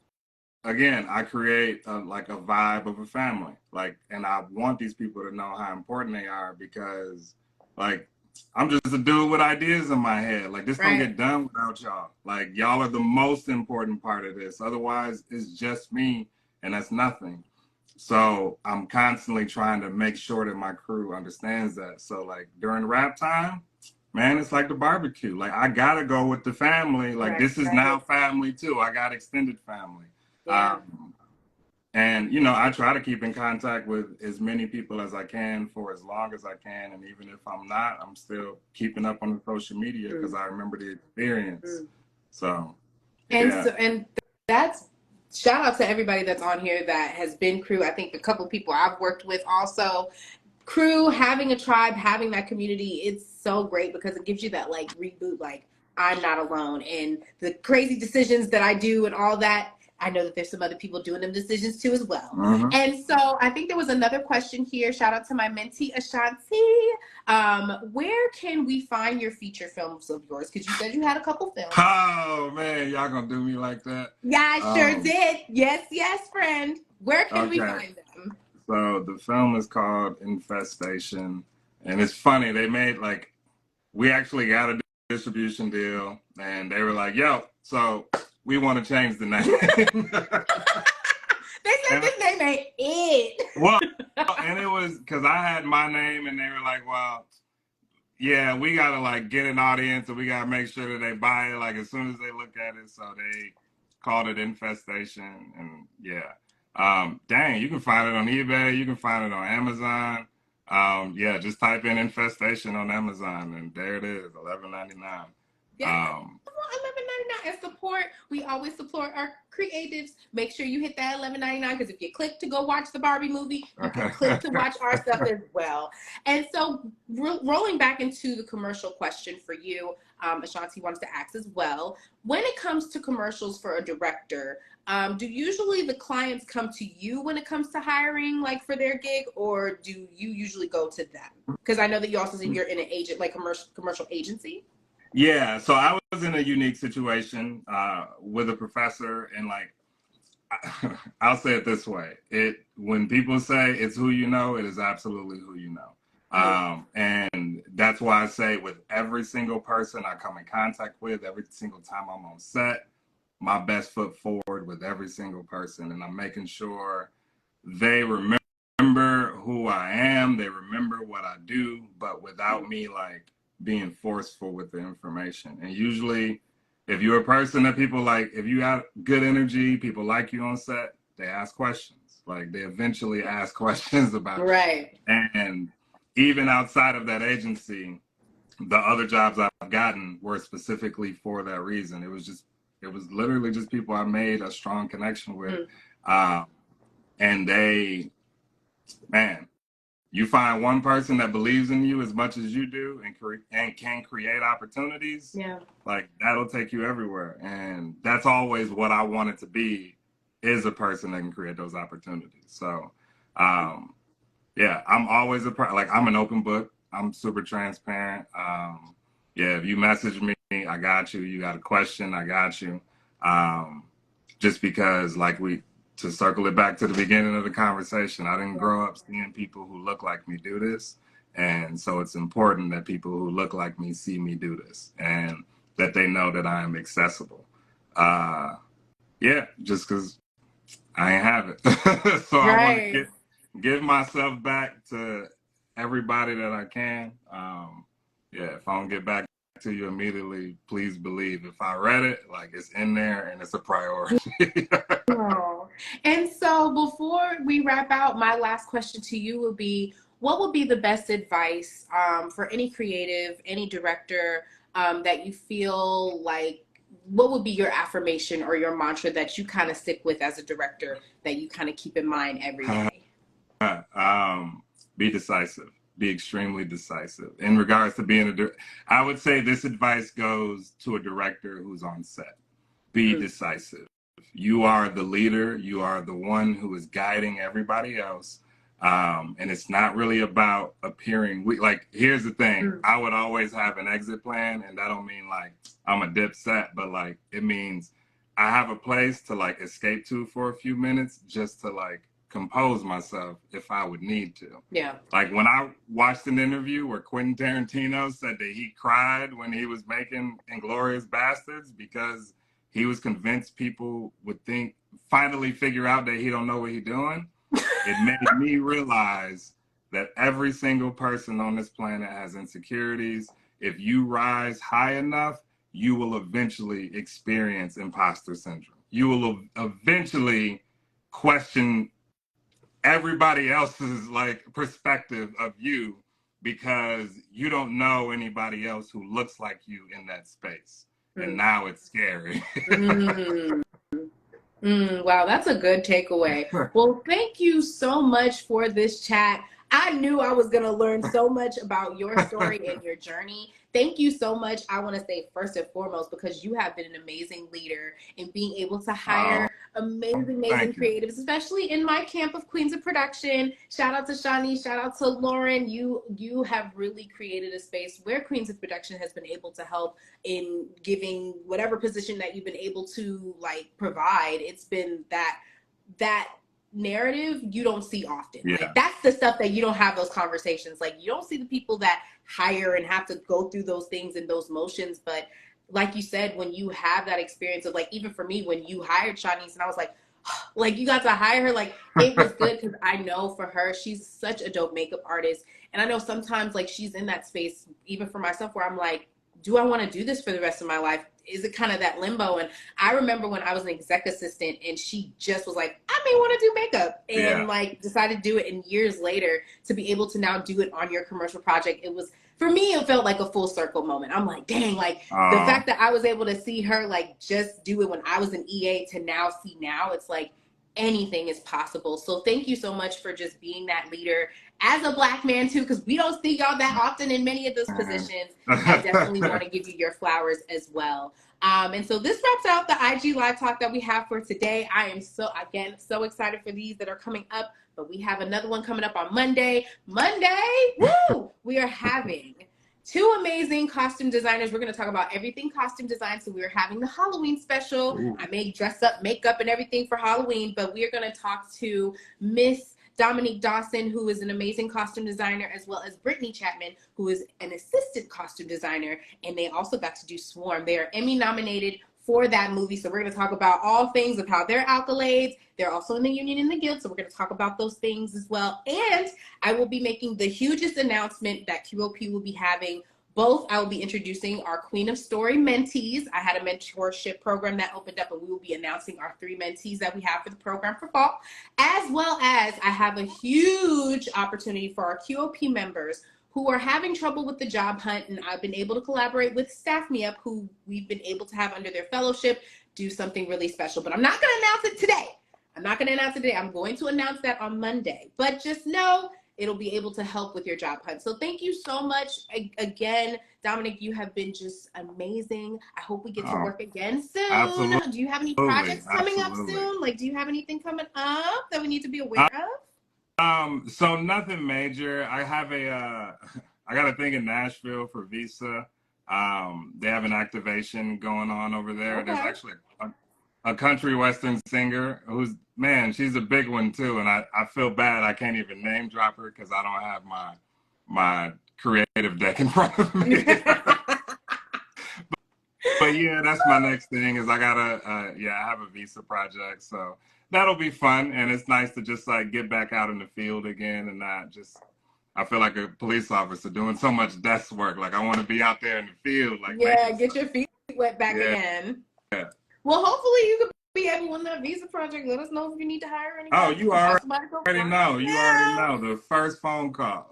again, I create like a vibe of a family, like, and I want these people to know how important they are, because like I'm just a dude with ideas in my head. Like, this don't Right. get done without y'all. Like, y'all are the most important part of this. Otherwise, it's just me, and that's nothing. So I'm constantly trying to make sure that my crew understands that. So like during rap time, man, it's like the barbecue. Like I gotta go with the family. Like Right. this is now family too. I got extended family. Yeah. And I try to keep in contact with as many people as I can for as long as I can. And even if I'm not, I'm still keeping up on the social media because I remember the experience. So yeah. And that's shout out to everybody that's on here that has been crew. I think a couple of people I've worked with also. Crew, having a tribe, having that community, it's so great because it gives you that like reboot, like I'm not alone. And the crazy decisions that I do and all that, I know that there's some other people doing them decisions too as well. Mm-hmm. And so I think there was another question here. Shout out to my mentee, Ashanti. Where can we find your feature films of yours? Because you said you had a couple films. Oh man, y'all gonna do me like that? Yeah, I sure did. Yes, friend. Where can we find them? So the film is called Infestation, and it's funny. They made like we actually got a distribution deal, and they were like, "Yo, so we want to change the name." They said this name ain't it. Well, and it was because I had my name, and they were like, "Well, yeah, we gotta like get an audience, and we gotta make sure that they buy it like as soon as they look at it." So they called it Infestation, and yeah. Dang, you can find it on eBay. You can find it on Amazon. Yeah, just type in Infestation on Amazon, and there it is, $11.99. Yeah. $11.99 and support. We always support our creatives. Make sure you hit that $11.99 because if you click to go watch the Barbie movie, you can click to watch our stuff as well. And so, rolling back into the commercial question for you, Ashanti wants to ask as well. When it comes to commercials for a director, do usually the clients come to you when it comes to hiring, like for their gig, or do you usually go to them? Because I know that you also said you're in an agent, like commercial agency. Yeah, so I was in a unique situation with a professor, and like I'll say it this way: when people say it's who you know, it is absolutely who you know. And that's why I say with every single person I come in contact with, every single time I'm on set, my best foot forward with every single person, and I'm making sure they remember who I am, they remember what I do, but without me like being forceful with the information. And usually, if you're a person that people like, if you have good energy, people like you on set, they ask questions. Like they eventually ask questions about right. And even outside of that agency, the other jobs I've gotten were specifically for that reason. It was literally just people I made a strong connection with. And they, man, you find one person that believes in you as much as you do and can create opportunities. Yeah. Like that'll take you everywhere. And that's always what I wanted to be, is a person that can create those opportunities. So, yeah, I'm always like I'm an open book. I'm super transparent. Yeah, if you message me, I got you. You got a question, I got you. Just because, like to circle it back to the beginning of the conversation, I didn't grow up seeing people who look like me do this, and so it's important that people who look like me see me do this, and that they know that I am accessible. Yeah, just because I ain't have it, so I want to give myself back to everybody that I can. Yeah, if I don't get back to you immediately, please believe if I read it, like it's in there and it's a priority. Oh. And so before we wrap out, my last question to you would be, what would be the best advice for any creative, any director that you feel like, what would be your affirmation or your mantra that you kind of stick with as a director that you kind of keep in mind every day? Be decisive. Be extremely decisive. In regards to being I would say this advice goes to a director who's on set. Be decisive. You are the leader. You are the one who is guiding everybody else. And it's not really about appearing weak. Like, here's the thing. I would always have an exit plan, and that don't mean like I'm a dip set, but like it means I have a place to like escape to for a few minutes just to like compose myself if I would need to. Yeah. Like when I watched an interview where Quentin Tarantino said that he cried when he was making Inglourious Bastards because he was convinced people would finally figure out that he don't know what he's doing. It made me realize that every single person on this planet has insecurities. If you rise high enough, you will eventually experience imposter syndrome. You will eventually question everybody else's like perspective of you because you don't know anybody else who looks like you in that space. And now it's scary. Wow, that's a good takeaway. Well, thank you so much for this chat. I knew I was going to learn so much about your story and your journey. Thank you so much. I want to say first and foremost, because you have been an amazing leader in being able to hire amazing creatives, especially in my camp of Queens of Production. Shout out to Shawnee, shout out to Lauren. You have really created a space where Queens of Production has been able to help in giving whatever position that you've been able to like provide. It's been that narrative you don't see often. Yeah. Like that's the stuff that you don't have those conversations. Like you don't see the people that hire and have to go through those things and those motions. But like you said, when you have that experience of like, even for me, when you hired Shanice and I was like, like you got to hire her, like it was good because I know for her, she's such a dope makeup artist. And I know sometimes like she's in that space, even for myself, where I'm like, do I want to do this for the rest of my life? Is it kind of that limbo? And I remember when I was an exec assistant and she just was like, I may want to do makeup and like decided to do it. And years later to be able to now do it on your commercial project, it was, for me, it felt like a full circle moment. I'm like, dang, like the fact that I was able to see her like just do it when I was an EA to now see now, it's like anything is possible. So thank you so much for just being that leader as a Black man too, because we don't see y'all that often in many of those positions. I definitely want to give you your flowers as well. And so this wraps out the IG Live Talk that we have for today. I am so excited for these that are coming up, but we have another one coming up on Monday. Woo! We are having two amazing costume designers. We're going to talk about everything costume design. So we're having the Halloween special. Ooh. I may dress up, makeup, and everything for Halloween, but we are going to talk to Miss Dominique Dawson, who is an amazing costume designer, as well as Brittany Chapman, who is an assistant costume designer, and they also got to do Swarm. They are Emmy nominated for that movie, so we're going to talk about all things of how they're accolades. They're also in the union and the guild, so we're going to talk about those things as well. And I will be making the hugest announcement that QOP will be having. Both, I will be introducing our Queen of Story mentees. I had a mentorship program that opened up, and we will be announcing our 3 mentees that we have for the program for fall, as well as I have a huge opportunity for our QOP members who are having trouble with the job hunt, and I've been able to collaborate with Staff Me Up, who we've been able to have under their fellowship do something really special. But I'm not going to announce it today. I'm going to announce that on Monday. But just know it'll be able to help with your job hunt. So thank you so much. Again, Dominic, you have been just amazing. I hope we get to work again soon. Absolutely. Do you have any projects coming up soon? Like, do you have anything coming up that we need to be aware of? So nothing major. I have I got a thing in Nashville for Visa. They have an activation going on over there. Okay. There's actually a country western singer who's, man, she's a big one too. And I feel bad I can't even name drop her because I don't have my creative deck in front of me. but yeah, that's my next thing is I gotta, I have a Visa project. So that'll be fun. And it's nice to just like get back out in the field again and not just, I feel like a police officer doing so much desk work. Like I want to be out there in the field. Like get your feet wet back again. Yeah. Well, hopefully you could be able on that Visa project. Let us know if you need to hire anybody. Oh, you already know. You already know. The first phone call.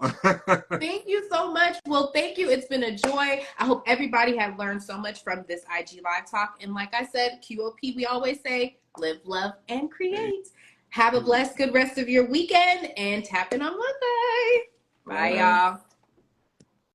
Thank you so much. Well, thank you. It's been a joy. I hope everybody had learned so much from this IG Live Talk. And like I said, QOP, we always say, live, love, and create. Have a blessed, good rest of your weekend and tap in on Monday. Bye, y'all.